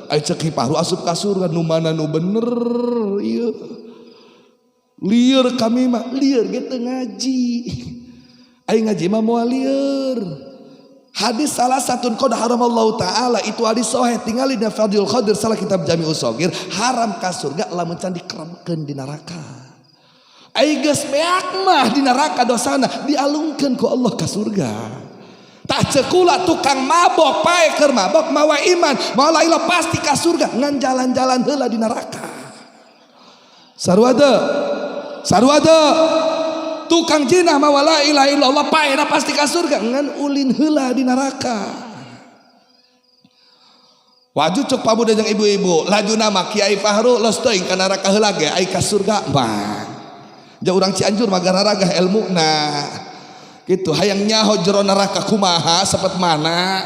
Ai cek Kipahru asup ka surga nu mana nu bener ieu. Lieur kami mah, lieur ge teu ngaji. Ai ngaji mah moal lieur. Hadis salah satu qad haramallahu taala itu hadis sahih tinggal di Fadhilul Qadir salah kitab Jami'us Shaghir, haram ka surga lamun can dikremkeun di neraka. Ai geus beak mah di neraka dosana dialungkeun ku Allah ka surga. Tah cekula tukang mabok paeh keur mabok mawa iman mawa ilah pasti ka surga ngan jalan-jalan heula di neraka. Sarua tukang jinah mah wala ilaha illallah paehna pasti ka surga ngan ulin heula di neraka. Waju cuk pamuda jeung ibu-ibu laju nama Kiai Fahru los teuing ka neraka heula ge ai ka surga mah. Ja urang Cianjur mah gararagah ilmu nah gitu hayang nyaho jero neraka kumaha sepet mana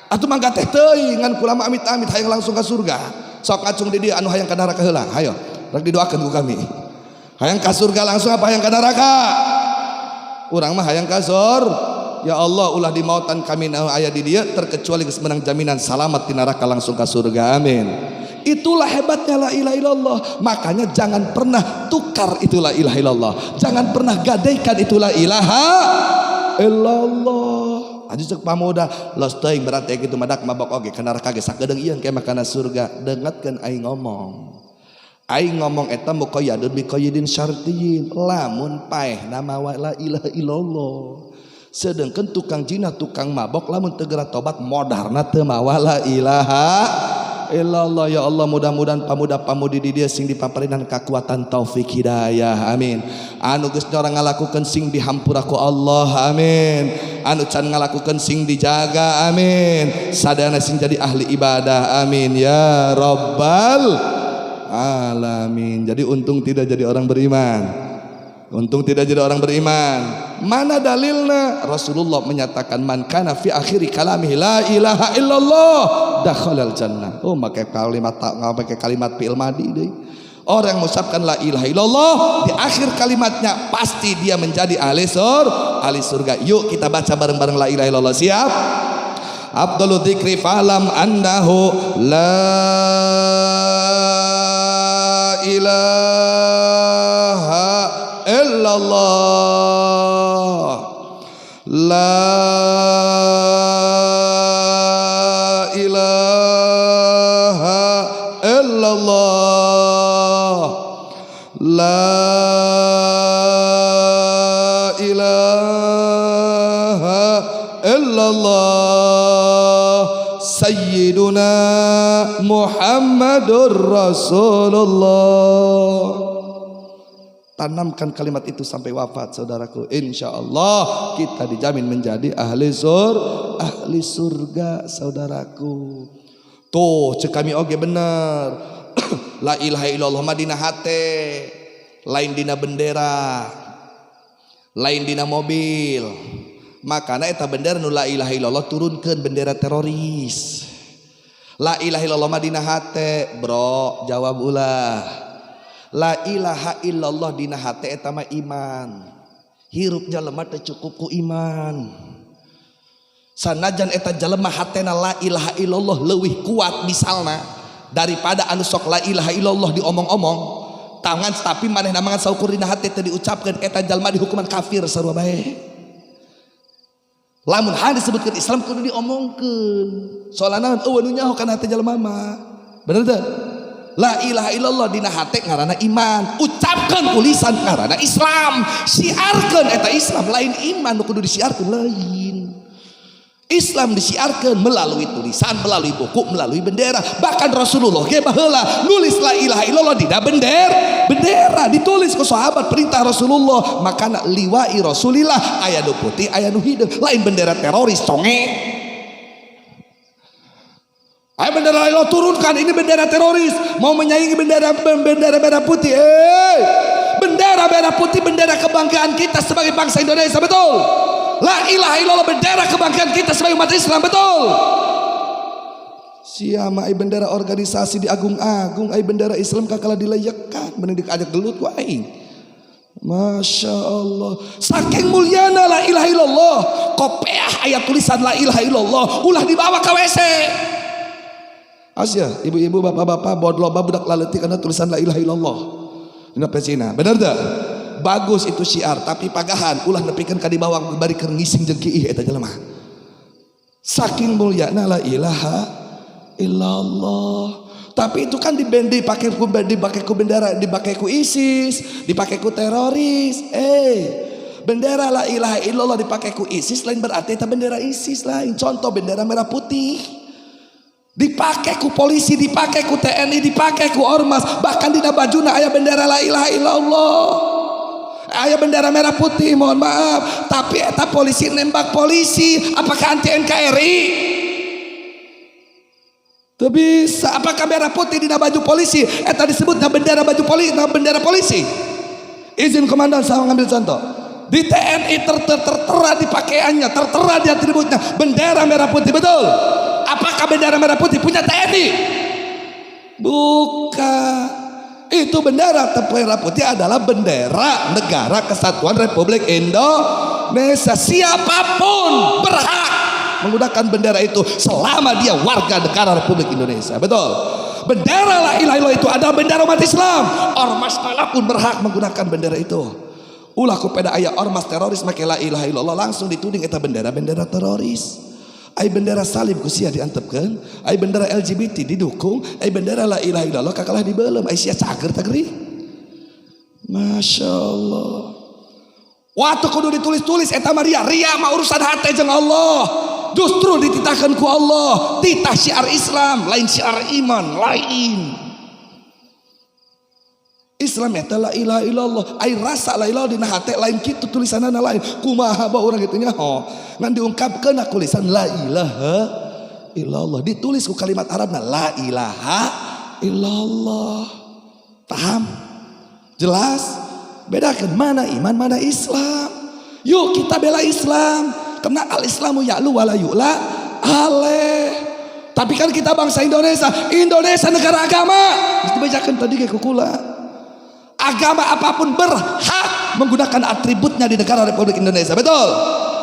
atuh mangga teh teuing ngan kula mah amit-amit hayang langsung ka surga sok acung di dieu anu hayang ka neraka heula hayo rek didoakeun ku kami hayang ka surga langsung apa hayang ka neraka urang mah hayang ka surga ya Allah ulah di mautan kami aya di dieu terkecuali geus menang jaminan salamat di neraka langsung ka surga amin. Itulah hebatnya la ilaha illallah. Makanya jangan pernah tukar itu la ilaha illallah. Jangan pernah gadaikan itu la ilaha illallah. Aja cek pamoda los teuing berarti kitu madak mabok oge ka neraka ge sakedeung ieu ke makana surga. Dengetkeun aing ngomong. Aing ngomong eta muqayyadun bi qayyidin syartiyyin. Lamun paeh nama la ilaha illallah. Sedengkeun tukang zina tukang mabok lamun teu geura tobat modarna teu mawa la ilaha illallah. Ya Allah mudah-mudahan pamuda-pamudi di dia sing dipaparinan kekuatan taufik hidayah amin. Anu geus orang ngalakukeun sing dihampura ku Allah amin. Anu can ngalakukeun sing dijaga amin. Sadayana sing jadi ahli ibadah amin ya rabbal alamin. Jadi untung tidak jadi orang beriman. Untung tidak jadi orang beriman. Mana dalilnya? Rasulullah menyatakan man kana fi akhiri kalamihi la ilaha illallah dakhalal jannah. Oh pakai kalimat pakai kalimat fi'il madi deui. Orang yang mengucapkan la ilaha illallah di akhir kalimatnya pasti dia menjadi ahli surga. Yuk kita baca bareng-bareng la ilaha illallah. Siap? Abdul dzikri fa'lam annahu la ilaha illallah la ilaha illallah la ilaha illallah sayyiduna Muhammadur Rasulullah. Tanamkan kalimat itu sampai wafat saudaraku. Insya Allah kita dijamin menjadi ahli surga saudaraku. Tuh cek kami oge bener. La ilaha illallah madina hate. Lain dina bendera. Lain dina mobil. Makana eta bendera nu la ilaha illallah turunkeun bendera teroris. La ilaha illallah madina hate. Bro jawab ulah. La ilaha illallah dina hate eta mah iman. Hirup jalema teh cukup ku iman. Sanajan eta jalema hatena la ilaha illallah leuwih kuat misalna daripada anu sok la ilaha illallah diomong-omong. Tangan tapi manehna mangan saukur dina hate teh diucapkeun eta jalma dihukuman kafir sarua bae. Lamun hal disebutkeun Islam kudu diomongkeun. Soalna eueuh nu nyaho kana hate jalma mah. Bener teu? La ilaha illallah dina hate ngaranna iman, ucapkan tulisan ngaranna Islam, siarkeun eta Islam lain iman nu kudu disiarkeun lain. Islam disiarkeun melalui tulisan, melalui buku, melalui bendera. Bahkan Rasulullah ge baheula nulis la ilaha illallah dina bendera ditulis ku sahabat perintah Rasulullah. Makana liwai Rasulillah aya nu putih aya nu hideung, lain bendera teroris conge. Ayo bendera Allah turunkan, ini bendera teroris mau menyaingi bendera merah putih. Bendera merah putih bendera kebanggaan kita sebagai bangsa Indonesia, betul? La ilaha illallah bendera kebanggaan kita sebagai umat Islam, betul? Siapa ai bendera organisasi di agung-agung, ai bendera Islam kakala dilayakkan, mending diajak gelut ku aing. Masya Allah, saking muliana la ilaha illallah, kopiah ayat tulisan la ilaha illallah ulah dibawa ke WC. Asya, ibu-ibu, bapak-bapak, bawa loba budak laleutik karena tulisan la ilaha illallah. Dina pesina, bener teu? Bagus itu syiar, tapi pagahan ulah nepikeun ka di bawah bari keur ngising jeung kiih eta jelema. Saking mulyana la ilaha illallah. Tapi itu kan dipakai ku bendera, dipakai ku ISIS, dipakai ku teroris. Bendera la ilaha illallah dipakai ku ISIS lain berarti eta bendera ISIS lain. Contoh bendera merah putih. Dipakai ku polisi, dipakai ku TNI, dipakai ku ormas, bahkan di bajuna aya bendera la ilaha illallah, aya bendera merah putih, mohon maaf, tapi eta polisi nembak polisi, apakah anti NKRI? Tuh bisa, apakah merah putih di baju polisi? Eta disebutnya bendera baju polisi, bendera polisi. Izin komandan saya mengambil contoh. Di TNI tertera di pakaiannya, tertera di atributnya bendera merah putih, betul? Apakah bendera merah putih punya TNI? Bukan. Itu bendera merah putih adalah bendera Negara Kesatuan Republik Indonesia. Siapapun berhak menggunakan bendera itu selama dia warga negara Republik Indonesia, betul? Bendera la ilaha illallah itu adalah bendera umat Islam. Ormas manapun berhak menggunakan bendera itu. Ulah kepada ayah ormas teroris make la ilaha illallah langsung dituding eta bendera teroris. Ai bendera salib kusia diantepkeun, ai bendera LGBT didukung, ai bendera la ilaha illallah kakalah dibeuleum, ai sia cager tagri. Masya Allah. Waktu kudu ditulis-tulis eta Maria, ria mah urusan hate jeung Allah. Justru dititahkan ku Allah, titah syiar Islam, lain syiar iman, lain. Islam eta la ilaha illallah, ai rasa la ilaha dina hate lain kitu tulisanana lain. Kumaha ba urang kitu nya ho. Ngan diungkapkeun ku lisan la ilaha illallah. Ditulis ku kalimat Arabna la ilaha illallah. Paham? Jelas? Bedakan mana iman mana Islam. Yuk kita bela Islam. Karena al-Islamu ya'lu wa la yu'la aleh. Tapi kan kita bangsa Indonesia, Indonesia negara agama. Dibacakan tadi kayak kukula. Agama apapun berhak menggunakan atributnya di negara Republik Indonesia, betul?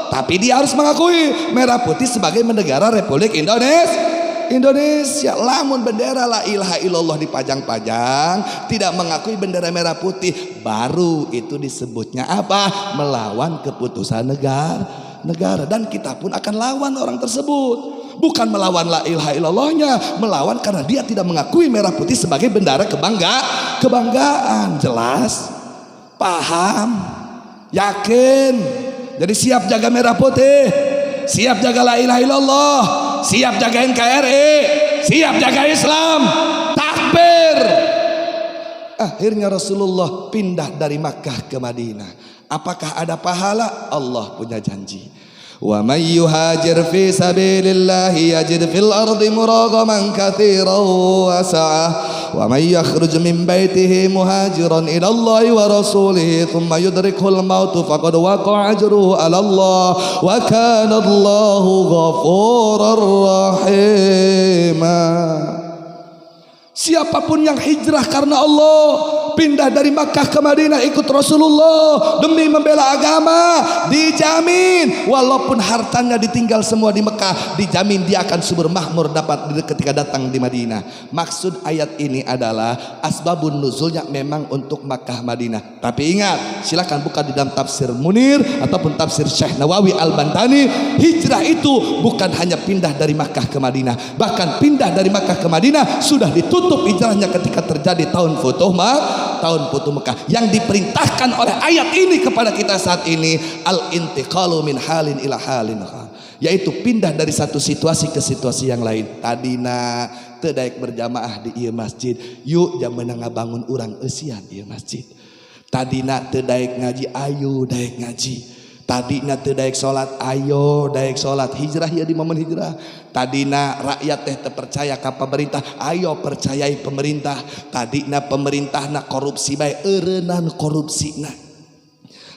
Tapi dia harus mengakui merah putih sebagai negara Republik Indonesia. Lamun bendera la ilaha illallah dipajang-pajang, tidak mengakui bendera merah putih, baru itu disebutnya apa? Melawan keputusan negara. Dan kita pun akan lawan orang tersebut. Bukan melawan la ilaha illallahnya, melawan karena dia tidak mengakui merah putih sebagai bendera kebanggaan. Jelas? Paham? Yakin? Jadi siap jaga merah putih, siap jaga la ilaha illallah, siap jaga NKRI, siap jaga Islam. Takbir. Akhirnya Rasulullah pindah dari Makkah ke Madinah. Apakah ada pahala? Allah punya janji. Wa may yuhajir fi sabilillahi yajid fil ardi muragaman katsiran wa sa'ah wa may yakhruj min baitihi muhajiran ila Allah wa rasulih thumma yudrikuhul maut faqad waqa'a ajruhu 'ala Allah wa kana Allahu ghafurar rahima. Siapapun yang hijrah karena Allah, pindah dari Makkah ke Madinah ikut Rasulullah demi membela agama, dijamin walaupun hartanya ditinggal semua di Mekah, dijamin dia akan subur makmur dapat ketika datang di Madinah. Maksud ayat ini adalah asbabun nuzulnya memang untuk Makkah Madinah. Tapi ingat, silakan buka di dalam tafsir Munir ataupun tafsir Syekh Nawawi Al-Bantani, hijrah itu bukan hanya pindah dari Makkah ke Madinah, bahkan pindah dari Makkah ke Madinah sudah ditutup hijrahnya ketika terjadi tahun Futuh Mekah. Yang diperintahkan oleh ayat ini kepada kita saat ini al-intiqalu min halin ila halin, yaitu pindah dari satu situasi ke situasi yang lain. Tadina teu daek berjamaah di ieu masjid, yuk jameuna ngabangun urang eusian ieu masjid. Tadina teu daek ngaji, ayo daek ngaji. Tadina teu daek salat, ayo daek salat. Hijrah ya di momen hijrah. Tadina rakyat teh terpercaya ka pemerintah, ayo percayai pemerintah. Tadina pemerintahna korupsi bae, eureunnan korupsina.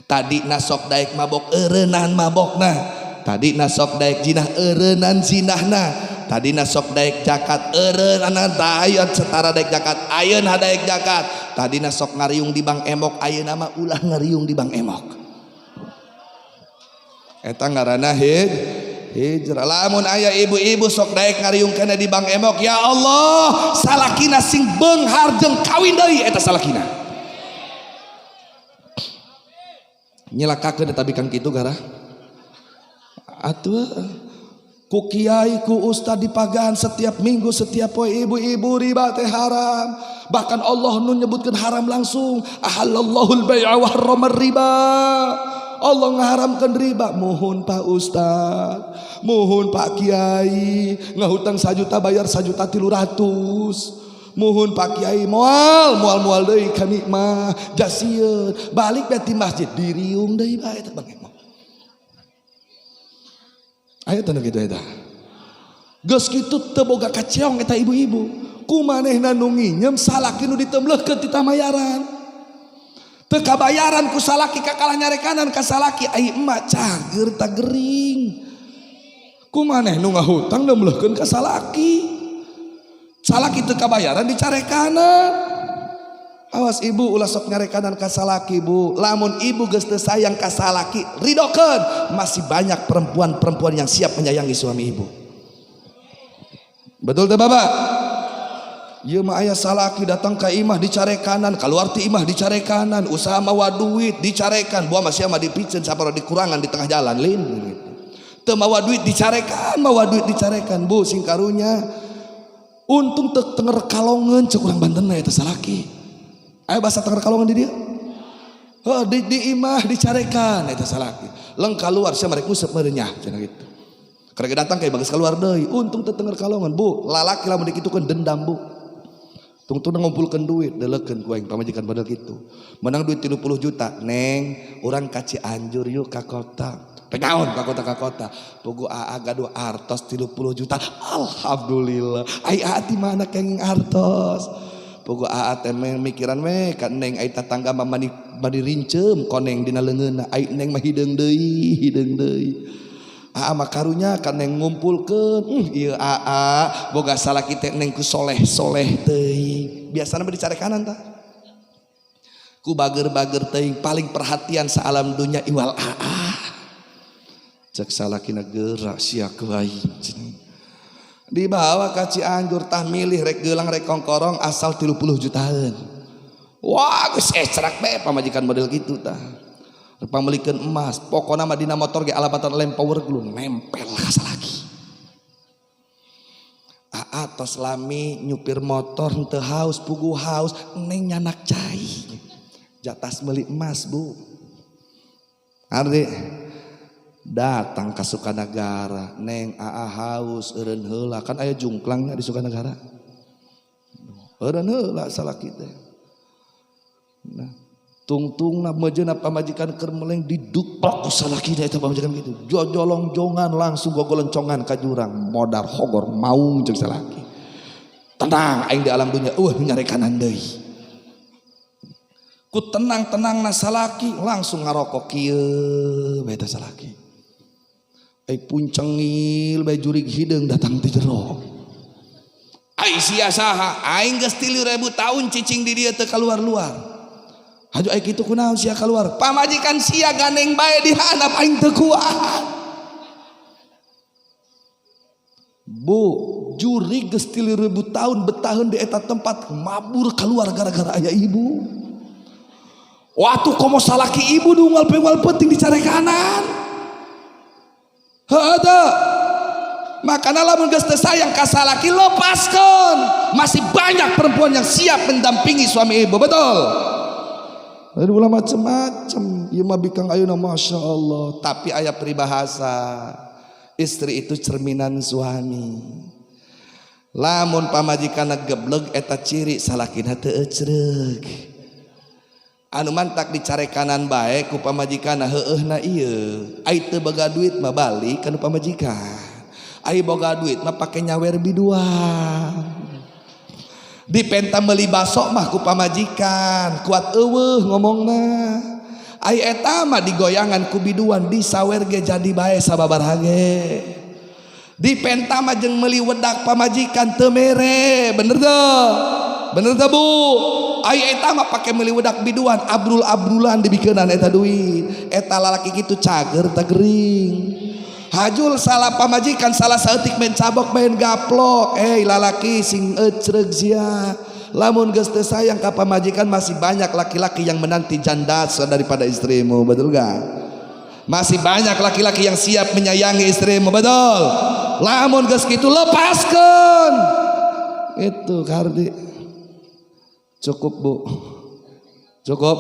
Tadina sok daek mabok, eureunnan mabokna. Tadina sok daek zinah, eureunnan zinahna. Tadina sok daek zakat, eureunnan ayeuna setara daek zakat, ayeuna daek zakat. Tadina sok ngariung di Bank Emok, ayeuna mah ulah ngariung di Bank Emok. Eta ngaranna hijrah. Lamun aya ibu-ibu sok daek ngariung kana di Bank Emok, ya Allah, salakina sing beunghar jeung kawin deui eta salakina. Nyelakakeun eta bikang kitu gara. Atuh ku kiai ku ustad dipagahan setiap minggu setiap poe, ibu-ibu riba teh haram. Bahkan Allah nu nyebutkeun haram langsung, ahallallahul bai'a wa harramar riba. Allah ngaharamkan riba. Mohon Pak Ustad, mohon Pak Kiai, ngahutang 1 juta bayar 1.300.000. Mohon Pak Kiai mual deui kami mah jasieun balik beti masjid diriung deui bae eta Bang Emok. Aya teh kitu eta. Geus kitu teu boga kaceong eta ibu-ibu. Kumanehna nu nginjem salaki nu ditembleukkeun ti tamayaran. teu kabayaran ku salaki kakalah nyarekanan ka salaki ai emak cager tak gering ku maneh nu ngahutang da melehkeun ka salaki teu kabayaran dicarekanan. Awas ibu ulah sok nyarekanan ka salaki bu, lamun ibu geus teu sayang ka salaki ridokeun, masih banyak perempuan-perempuan yang siap menyayangi suami ibu. Betul teh bapak? Ieu mah aya salaki datang ka imah dicarekanan, kaluar ti imah dicarekanan, usaha mawa duit dicarekan, buah masih mah dipicen saparo dikurangan di tengah jalan lin gitu. Teu mawa duit dicarekan, bu sing karunya untung teu tenger kalongeun cek urang Banten eta salaki. Aya bahasa tenger kalongeun di dieu. Heuh di imah dicarekan eta salaki. Leung kaluar sia marek nguseup meurenyah cenah kitu. Karek datang kayak bagus keluar deui, untung teu tenger kalongeun bu, lalaki lamun dikitukeun dendam bu. Tungtung ngumpulkan duit, delekeun ku aing pamajikan model gitu. Menang duit 30 juta, neng, orang ka Cianjur yuk ka kota. Pegaon ka kota. Pugu aa gaduh artos 30 juta. Alhamdulillah. Ai aa ti mana kenging artos. Pugu aa teh mikiran we ka neng ai tatangga mah mani rincem koneng dina leungeunna. Ai neng mah hideung deui. Aa makarunya kan neng ngumpulkeun ieu aa boga salaki teh neng ku soleh teuing biasana mah dicarekanan tah ku bager-bager teuing paling perhatian saalam dunya iwal aa cek salakina geura sia ku aing dibawa ka Cianjur tah milih rek geulang rek kongkorong asal 30 jutaan wah geus cerak bae pamajikan model kitu tah pamelikeun emas pokona mah dina motor ge alabatan lem power glue nempel ka salaki. Aa tos lami nyupir motor teu haus pugu haus neng nyanak cai jatas meuli emas bu. Ardi datang ka Sukanagara neng aa haus eureun heula kan aya jungklangnya di Sukanagara. Eureun heula salaki teh. Nah tungtung na mejeuna pamajikan keur meleng didukplak ku salakina eta pamajikan kitu. Jojolong jongan langsung gogolencongan ka jurang modar hogor maung jeung salaki. Tenang aing di alam dunya nyarekanan deui. Ku tenang-tenangna salaki langsung ngarokok kieu bae eta salaki. Ai puncengil bae jurig hideung datang ti jero. Ai sia saha aing geus 3000 tahun cicing di dieu teu kaluar-luar. Haju aya kitu kunaon sia keluar pamajikan sia ganeng bae dihandap aing teu kuat bu jurig geus 3000 tahun betaheun di eta tempat mabur keluar gara-gara aya ibu waktu komo salaki ibu dunggal pewal penting dicarekanan heuh teu makana lamun geus teu sayang ka salaki lepaskeun masih banyak perempuan yang siap mendampingi suami ibu betul. Ada ulah macam-macam, ieu mah bikang ayeuna masya Allah. Tapi aya peribahasa, istri itu cerminan suami. Lamun pamajikanna gebleg eta ciri salakina teu ecreug. Anu mantak dicarekanan bae ku pamajikanna heueuna ieu. Ai teu boga duit mah balik kana pamajikan. Ai boga duit mah pake nyawer biduan. Dipenta meuli baso mah ku pamajikan kuat eueuh ngomongna ai eta mah digoyangan ku biduan disawer ge jadi bae sababaraha ge dipenta mah jeung meuli wedak pamajikan teu mere bener teu bu ai eta mah pake meuli wedak biduan abrul-abrulan dibikeunan eta duit eta lalaki kitu cager teh gering hajul salah pamajikan salah saeutik main cabok main gaplok lalaki sing ecreug sia lamun geus teu sayang ka pamajikan masih banyak laki-laki yang menanti janda daripada istrimu betul gak masih banyak laki-laki yang siap menyayangi istrimu betul lamun geus kitu lepaskeun itu kardi cukup bu cukup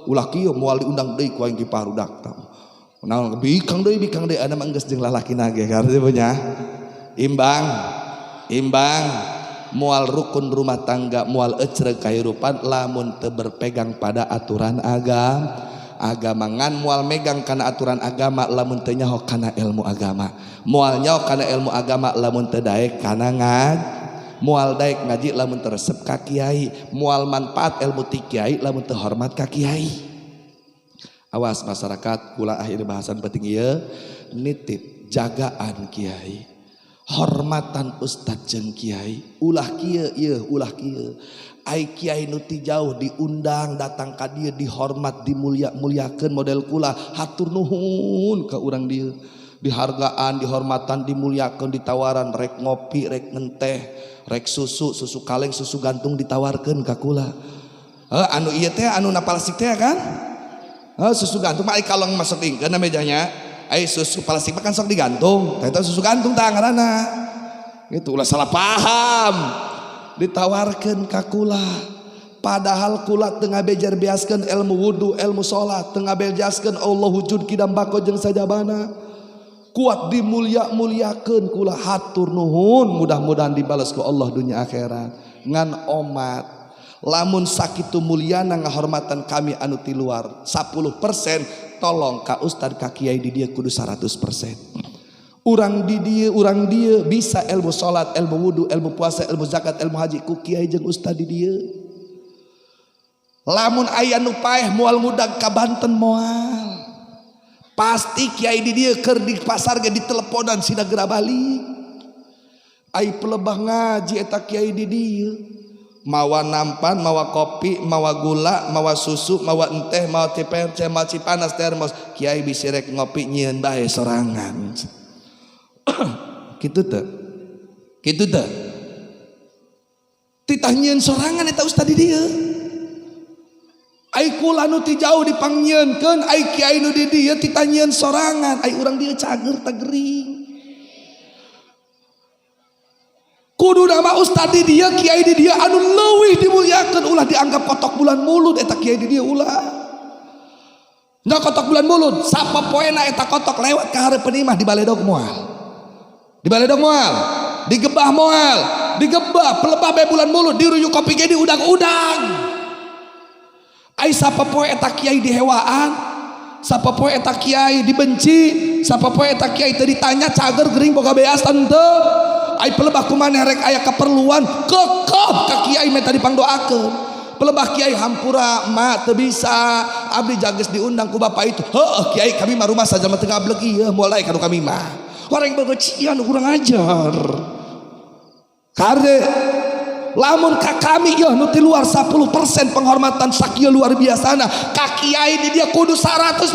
ulah kieu moal diundang deui ku aing ki parudak tah nah bikang deui ana mah geus jeung lalakina ge kardi punya imbang moal rukun rumah tangga moal ecreug kahirupan lamun teu berpegang pada aturan agama ngan moal megang kana aturan agama lamun teu nyaho kana ilmu agama moal nyaho kana ilmu agama lamun teu daek kana Mual daek ngaji lamun teresep ka kiai, mual manfaat ilmu ti kiai lamun teu hormat ka kiai. Awas masyarakat, kula akhir bahasan penting ieu, nitip jagaan kiai, hormatan ustad jeung kiai, ulah kieu ieu ulah kieu. Ai kiai nu ti jauh diundang datang ka dieu dihormat dimulia-muliakeun model kula hatur nuhun ka urang dieu. Dihargaan, dihormatan, dimuliakeun, ditawaran rek ngopi, rek ngenteh, rek susu kaleng, susu gantung ditawarkeun ka kula. Anu ieu teh anu napalsik teh kan? Susu gantung mah ai kaleng masuk dingkeun mejanya. Ai susu plastik mah kan sok digantung. Eta susu gantung tah ngaranna. Gitu ulah salah paham. Ditawarkeun ka kula. Padahal kula teu ngabejar beaskeun ilmu wudu, ilmu salat, teu ngabejaskeun Allah wujud kidam bako jeung sajabana. Kuat dimulia-muliakeun kula hatur nuhun, mudah-mudahan dibalas ku Allah dunia akhirat. Ngan omat lamun sakitu muliana ngahormatan kami anu ti luar 10%, tolong ka ustad ka kiai di dieu kudu 100%. Urang di dieu bisa ilmu salat, ilmu wudu, ilmu puasa, ilmu zakat, ilmu haji ku kiai jeung ustad di dieu. Lamun aya nu paeh moal ngudag ka Banten moal. Pasti kiai di dia keur di pasar ge diteleponan sida geura balik. Ai pelebah ngaji eta kiai di dia. Mawa nampan, mawa kopi, mawa gula, mawa susu, mawa enteh, mawa ciper, mawa cipanas termos. Kiai bisi rek ngopi nyieun bae sorangan. Kitu teu? Kitu teu? Titah nyieun sorangan eta ustad di dia. Ai kula nu ti jauh dipangnyieunkeun, ai kiai nu di dieu ditanyieun sorangan, ai urang dieu cager tagering. Kudu nama ustad di dieu, kiai di dieu anu leuwih dimuliakeun ulah dianggap kotok bulan mulut eta kiai di dieu ulah. Nya kotok bulan mulut, sapopoena eta kotok lewat ka hareupeun imah dibaledog moal. Dibaledog moal, digebah moal, digebah pelebah bae bulan mulut, diruyuk kopi ge diudang-udang. Ai sapopoe eta kiai dihewaan, sapopoe eta kiai dibenci, sapopoe eta kiai teu ditanya cager gering boga beas teu. Ai pelebah kumaneh rek aya keperluan kekeh ka kiai meta dipangdoakeun. Pelebah kiai hampura ma teu bisa, abdi jages diundang ku bapak itu. Heuh kiai kami mah rumah saja mah teu ngableg ieu mulai kanu kami mah. Orang begecian kurang ajar. Karde lamun ka kami ya nu ti luar 10% penghormatan sakieu luar biasana, ka kiai di dia kudu 100%.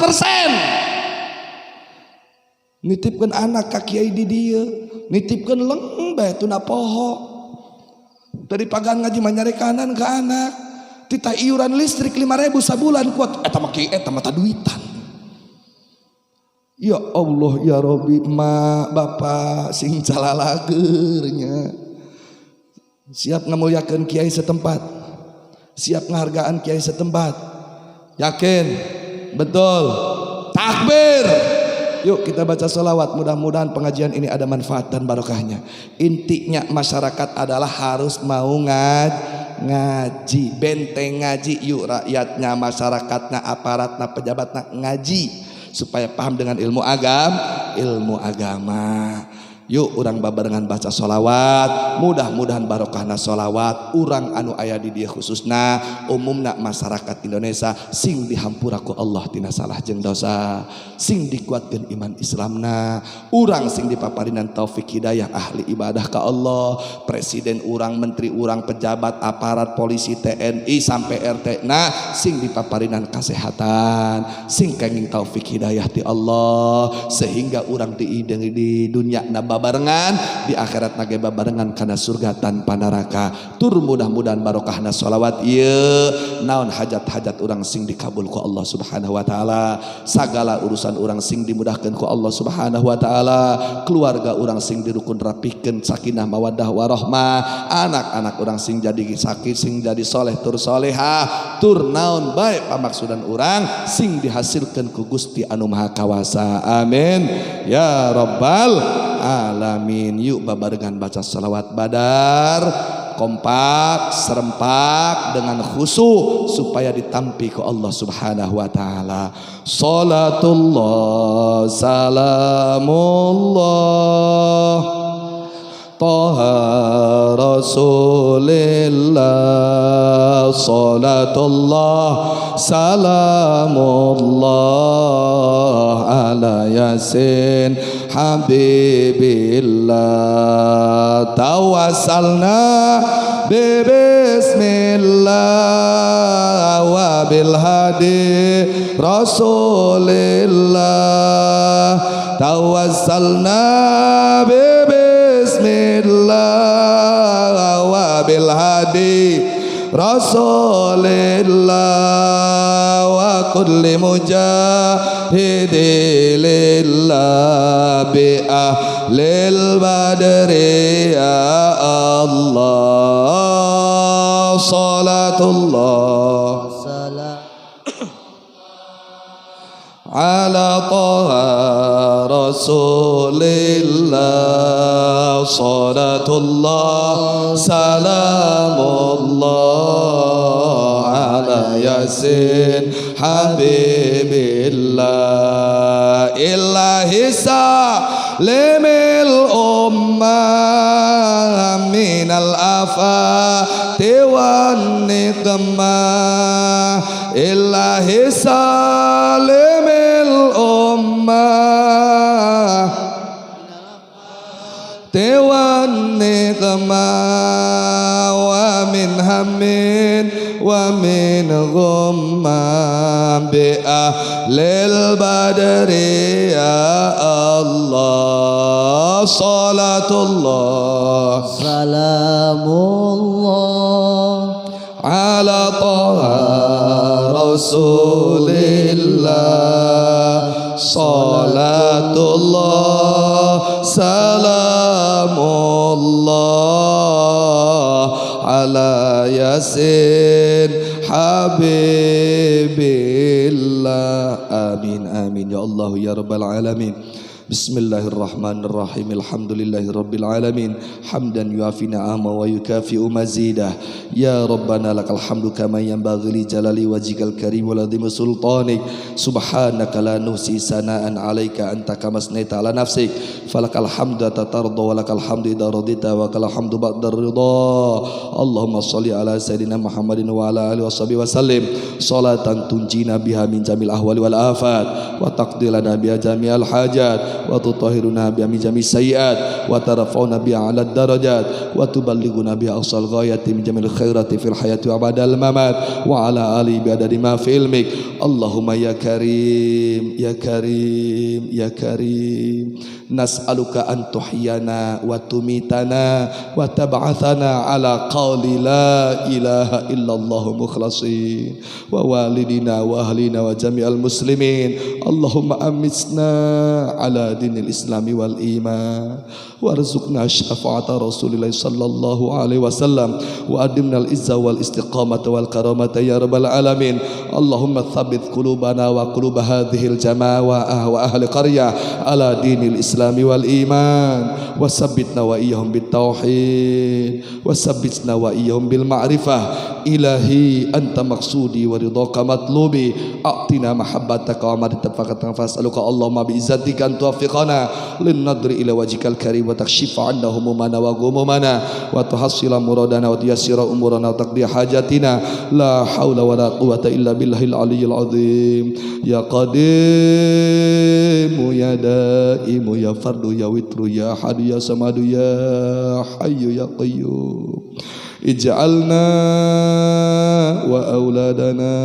Nitipkeun anak ka kiai di dieu, nitipkeun leng bae tuna poho. Dari pagan ngaji manyarekanan ka anak, titah iuran listrik 5.000 sabulan kuat eta mah kiai eta mah duitan. Ya Allah ya Rabbi, mak bapak sing calalageurnya. Siap ngamuliakeun kiai setempat, siap ngahargaan kiai setempat. Yakin? Betul? Takbir. Yuk kita baca sholawat. Mudah-mudahan pengajian ini ada manfaat dan barokahnya. Intinya masyarakat adalah harus mau ngaji, benteng ngaji. Yuk rakyatnya, masyarakatnya, aparatnya, pejabatnya ngaji supaya paham dengan ilmu agama. Yuk urang babarengan baca sholawat, mudah-mudahan barokahna sholawat urang anu aya di dia khususna umumna masyarakat Indonesia sing dihampura ku Allah tina salah jeung dosa, sing dikuatkeun iman Islamna, urang sing dipaparinan taufik hidayah ahli ibadah ka Allah, presiden urang, menteri urang, pejabat, aparat, polisi, TNI sampai RT na sing dipaparinan kesehatan, sing kenging taufik hidayah ti Allah sehingga urang di dunia babarengan di akhirat nage babarengan kana surga tanpa neraka. Tur mudah-mudahan barokahna sholawat ieu naon hajat-hajat urang sing dikabul ku Allah Subhanahu wa taala, sagala urusan urang sing dimudahkeun ku Allah Subhanahu wa taala, keluarga urang sing dirukun rapikeun sakinah mawaddah warahmah, anak-anak urang sing jadi sakit sing jadi soleh tur solehah, tur naon bae pamaksudan urang sing dihasilkeun ku Gusti anu Maha Kawasa. Amin ya rabbal alamin. Yuk babarengan baca salawat badar kompak serempak dengan khusyuk supaya ditampi ke Allah Subhanahu wa taala. Salatullah salamullah Taha Rasulillah, salatullah salamullah ala Yasin Habibillah. Tawassalna bismillah wa bil hadi Rasulillah. Tawassalna bismillah wa bil hadi Rasulillah wa kulli mujahidi lillah bi ahlil badri ya Allah. Salatullah ala Taha Rasulillah, salatullah salamullah ala Yasin Habibillah. Ilahi salimil ummah minal afati wan niqmah. Ilahi salimil ummah wan niqmah wa min hammin wa min ghummah bi ahlil badri ya Allah. Salatullah salamullah ala Taha Rasulillah, salatullah salamullah ala Yasin Habibillah. Amin amin ya Allah ya rabbal alamin. Bismillahirrahmanirrahim. Alhamdulillahirabbil alamin. Hamdan yuafi ni'ama wa yukafi'u mazidah. Ya Rabbana lakal hamdu kama yanbaghi li jalali wajhikal karim wa ladhimi sultanik. Subhanaka la nuhsi sana'an 'alaika anta kama asnaita 'ala nafsik. Falakal hamdu tatarda wa lakal hamdu idza radita wa lakal hamdu ba'da ridha. Allahumma shalli ala sayidina Muhammadin wa ala alihi washabihi wasallim salatan tunjina biha min jamil ahwali wal afat wa taqdilana biha jami'al hajat wa tutahhiruna biha min jami' sayyi'at wa tarfa'una biha 'ala darajat wa tuballighuna biha aqsal ghayati min jamil khairati fil hayati wa ba'dal mamat wa 'ala ali bi adadi ma fi ilmik. Allahumma ya karim ya karim ya karim, nas'aluka an tuhyana wa tumitana wa tab'athana 'ala qawli la ilaha illallah mukhlasin wa walidina wa ahlina wa jami'al muslimin. Allahumma amitna 'ala dinil islami wal iman warzuqna syafa'ata Rasulillah sallallahu alaihi wasallam wa adimna al izza wal istiqamata wal karamata ya rabbal alamin. Allahumma tsabbit qulubana wa qulub hadhil jamaah wa ahli qaryah ala dinil islami wal iman wa sabbitna wa iyyahum bit tauhid wa sabbitna wa iyyahum bil ma'rifah. Ilahi anta maqsudi wa ridhaka matlubi a'tina mahabbataka wa maridafaka fas'aluka Allahumma bi izzatika an tuwaffiqana lin nadri ila wajhikal karim wa takshifa 'anna humumana wa ghumumana wa tuhassila muradana wa tuyassira umurana wa taqdi hajatina. La haula wa la quwwata illa billahil aliyyil azim. Ya qadim ya daim ya fardu ya witru ya hadu ya samadu ya hayyu ya qayyum. Ij'alna wa auladana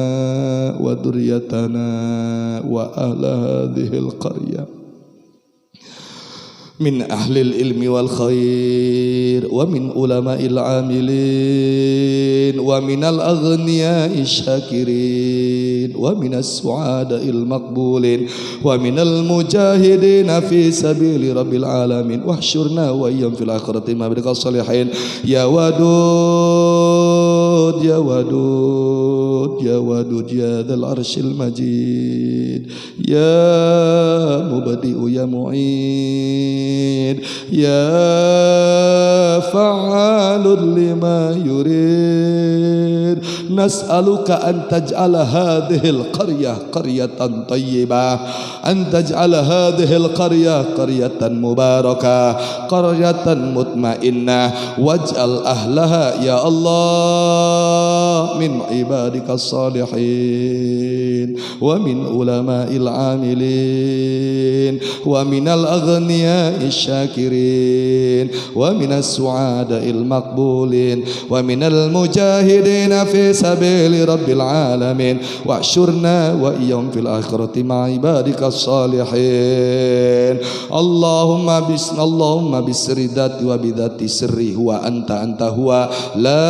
wa dhurriyyatana wa ahla hadhil qaryah min ahlil ilmi wal khair wa min ulama'il amilin wa minal aghniya'i syakirin wa minas su'ada'il maqbulin wa minal mujahidin fi sabili rabbil alamin wahsyurna wa iyyahum fil akhirati ma bidqas salihin. Ya wadud ya wadud ya wadud ya dzal arsyil majid ya mubadi'u ya mu'in يا فعال لما يريد نسألك أن تجعل هذه القرية قرية طيبة أن تجعل هذه القرية قرية مباركة قرية مطمئنة واجعل أهلها يا الله من عبادك الصالحين ومن علماء العاملين ومن الأغنياء الشاكرين ومن السعداء المقبولين ومن المجاهدين في سبيل رب العالمين واحشرنا وإياهم في الآخرة مع عبادك الصالحين اللهم بسر ذاتي وبذات سري هو أنت هو لا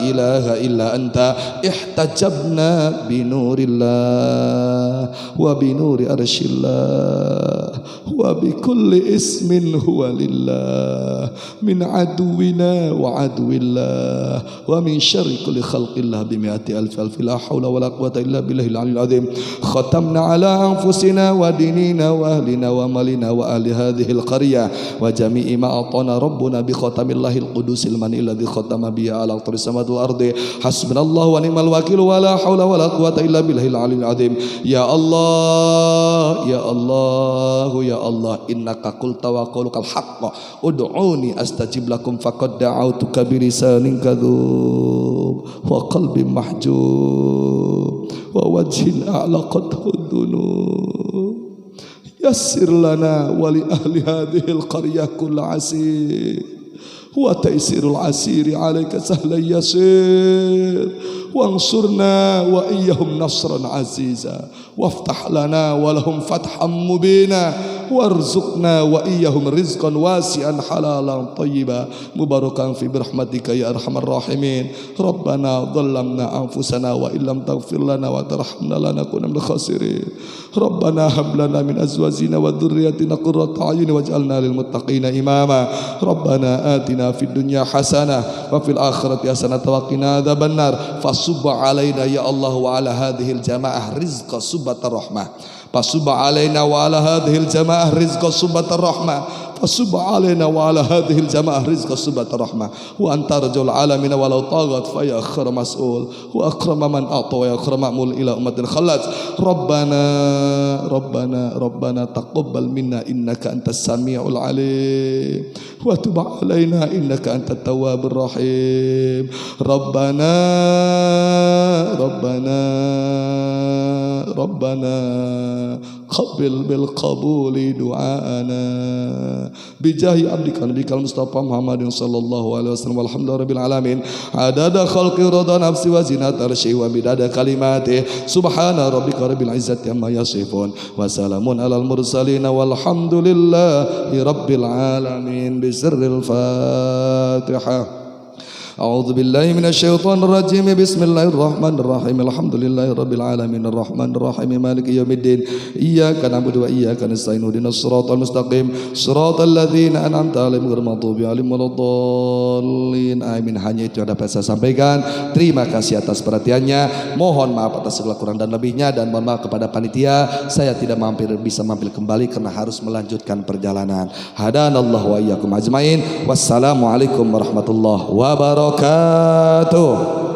إله إلا أنت احتجبنا بنور الله وبنور عرش الله وبكل اسم هو لله من عدونا وعدو الله ومن شر كل خلق الله بمئة ألف لا حول ولا قوة إلا بالله العلي العظيم ختمنا على أنفسنا وديننا وأهلنا ومالنا وأهل هذه القرية وجميع ما أعطانا ربنا بختم الله القدوس المني الذي ختم به على أقطار السماوات والأرض حسبنا الله ونعم الوكيل ولا حول ولا قوة إلا بالله العلي العظيم يا الله يا الله يا الله إنك قلت وقولك الحق ادعوني أستجب لكم فقد دعوتك بلسان كذوب وقلب محجوب ووجه أعلقته الذنوب يسر لنا ولأهل هذه القرية كل عسير وتيسير العسير عليك سهلا يسير وانصرنا وإياهم نصرا عزيزا وافتح لنا ولهم فتحا مبينا وارزقنا وإياهم رزقا واسعا حلالا طيبا مباركا في برحمتك يا أرحم الراحمين ربنا ظلمنا أنفسنا وإن لم تغفر لنا وترحمنا لنكون من الخاسرين ربنا هب لنا من أزواجنا وذرياتنا قرة أعين واجعلنا للمتقين إماما ربنا آتنا في الدنيا حسنة وفي الآخرة حسنة وقنا عذاب النار فصب علينا يا الله وعلى هذه الجماعة رزق صبة الرحمة فصب علينا وعلى هذه الجماعة رزق صبة الرحمة فصب علينا وعلى هذه الجماعة رزق صبة الرحمة وأنت رجل العالمين ولو طاغت فيا خير مسؤول وأكرم من أعطى ويا خير مأمول إلى أمة خلت ربنا تقبل منا إنك أنت السميع العليم وتب علينا إنك أنت التواب الرحيم ربنا قبل بالقبول دعاءنا بجاه عبدك نبيك المصطفى محمد صلى الله عليه وسلم والحمد لله رب العالمين عدد خلق رضا نفسي وزنة عرشه ومداد كلماته سبحان ربك رب العزة عما يصفون وسلام على المرسلين والحمد لله رب العالمين بسر الفاتحة أعوذ بالله من الشيطان الرجيم بسم الله الرحمن الرحيم الحمد لله رب العالمين الرحمن الرحيم مالك يوم الدين إياك نعبد وإياك نستعين اهدنا الصراط المستقيم صراط الذين أنعمت عليهم غير المغضوب عليهم ولا الضالين amin. Hanya itu yang dapat saya sampaikan. Terima kasih atas perhatiannya. Mohon maaf atas segala kurang dan lebihnya dan mohon maaf kepada panitia saya tidak bisa mampir kembali karena harus melanjutkan perjalanan. Hadanallahu wa iyyakum ajmain. Wassalamualaikum warahmatullahi wabarakatuh.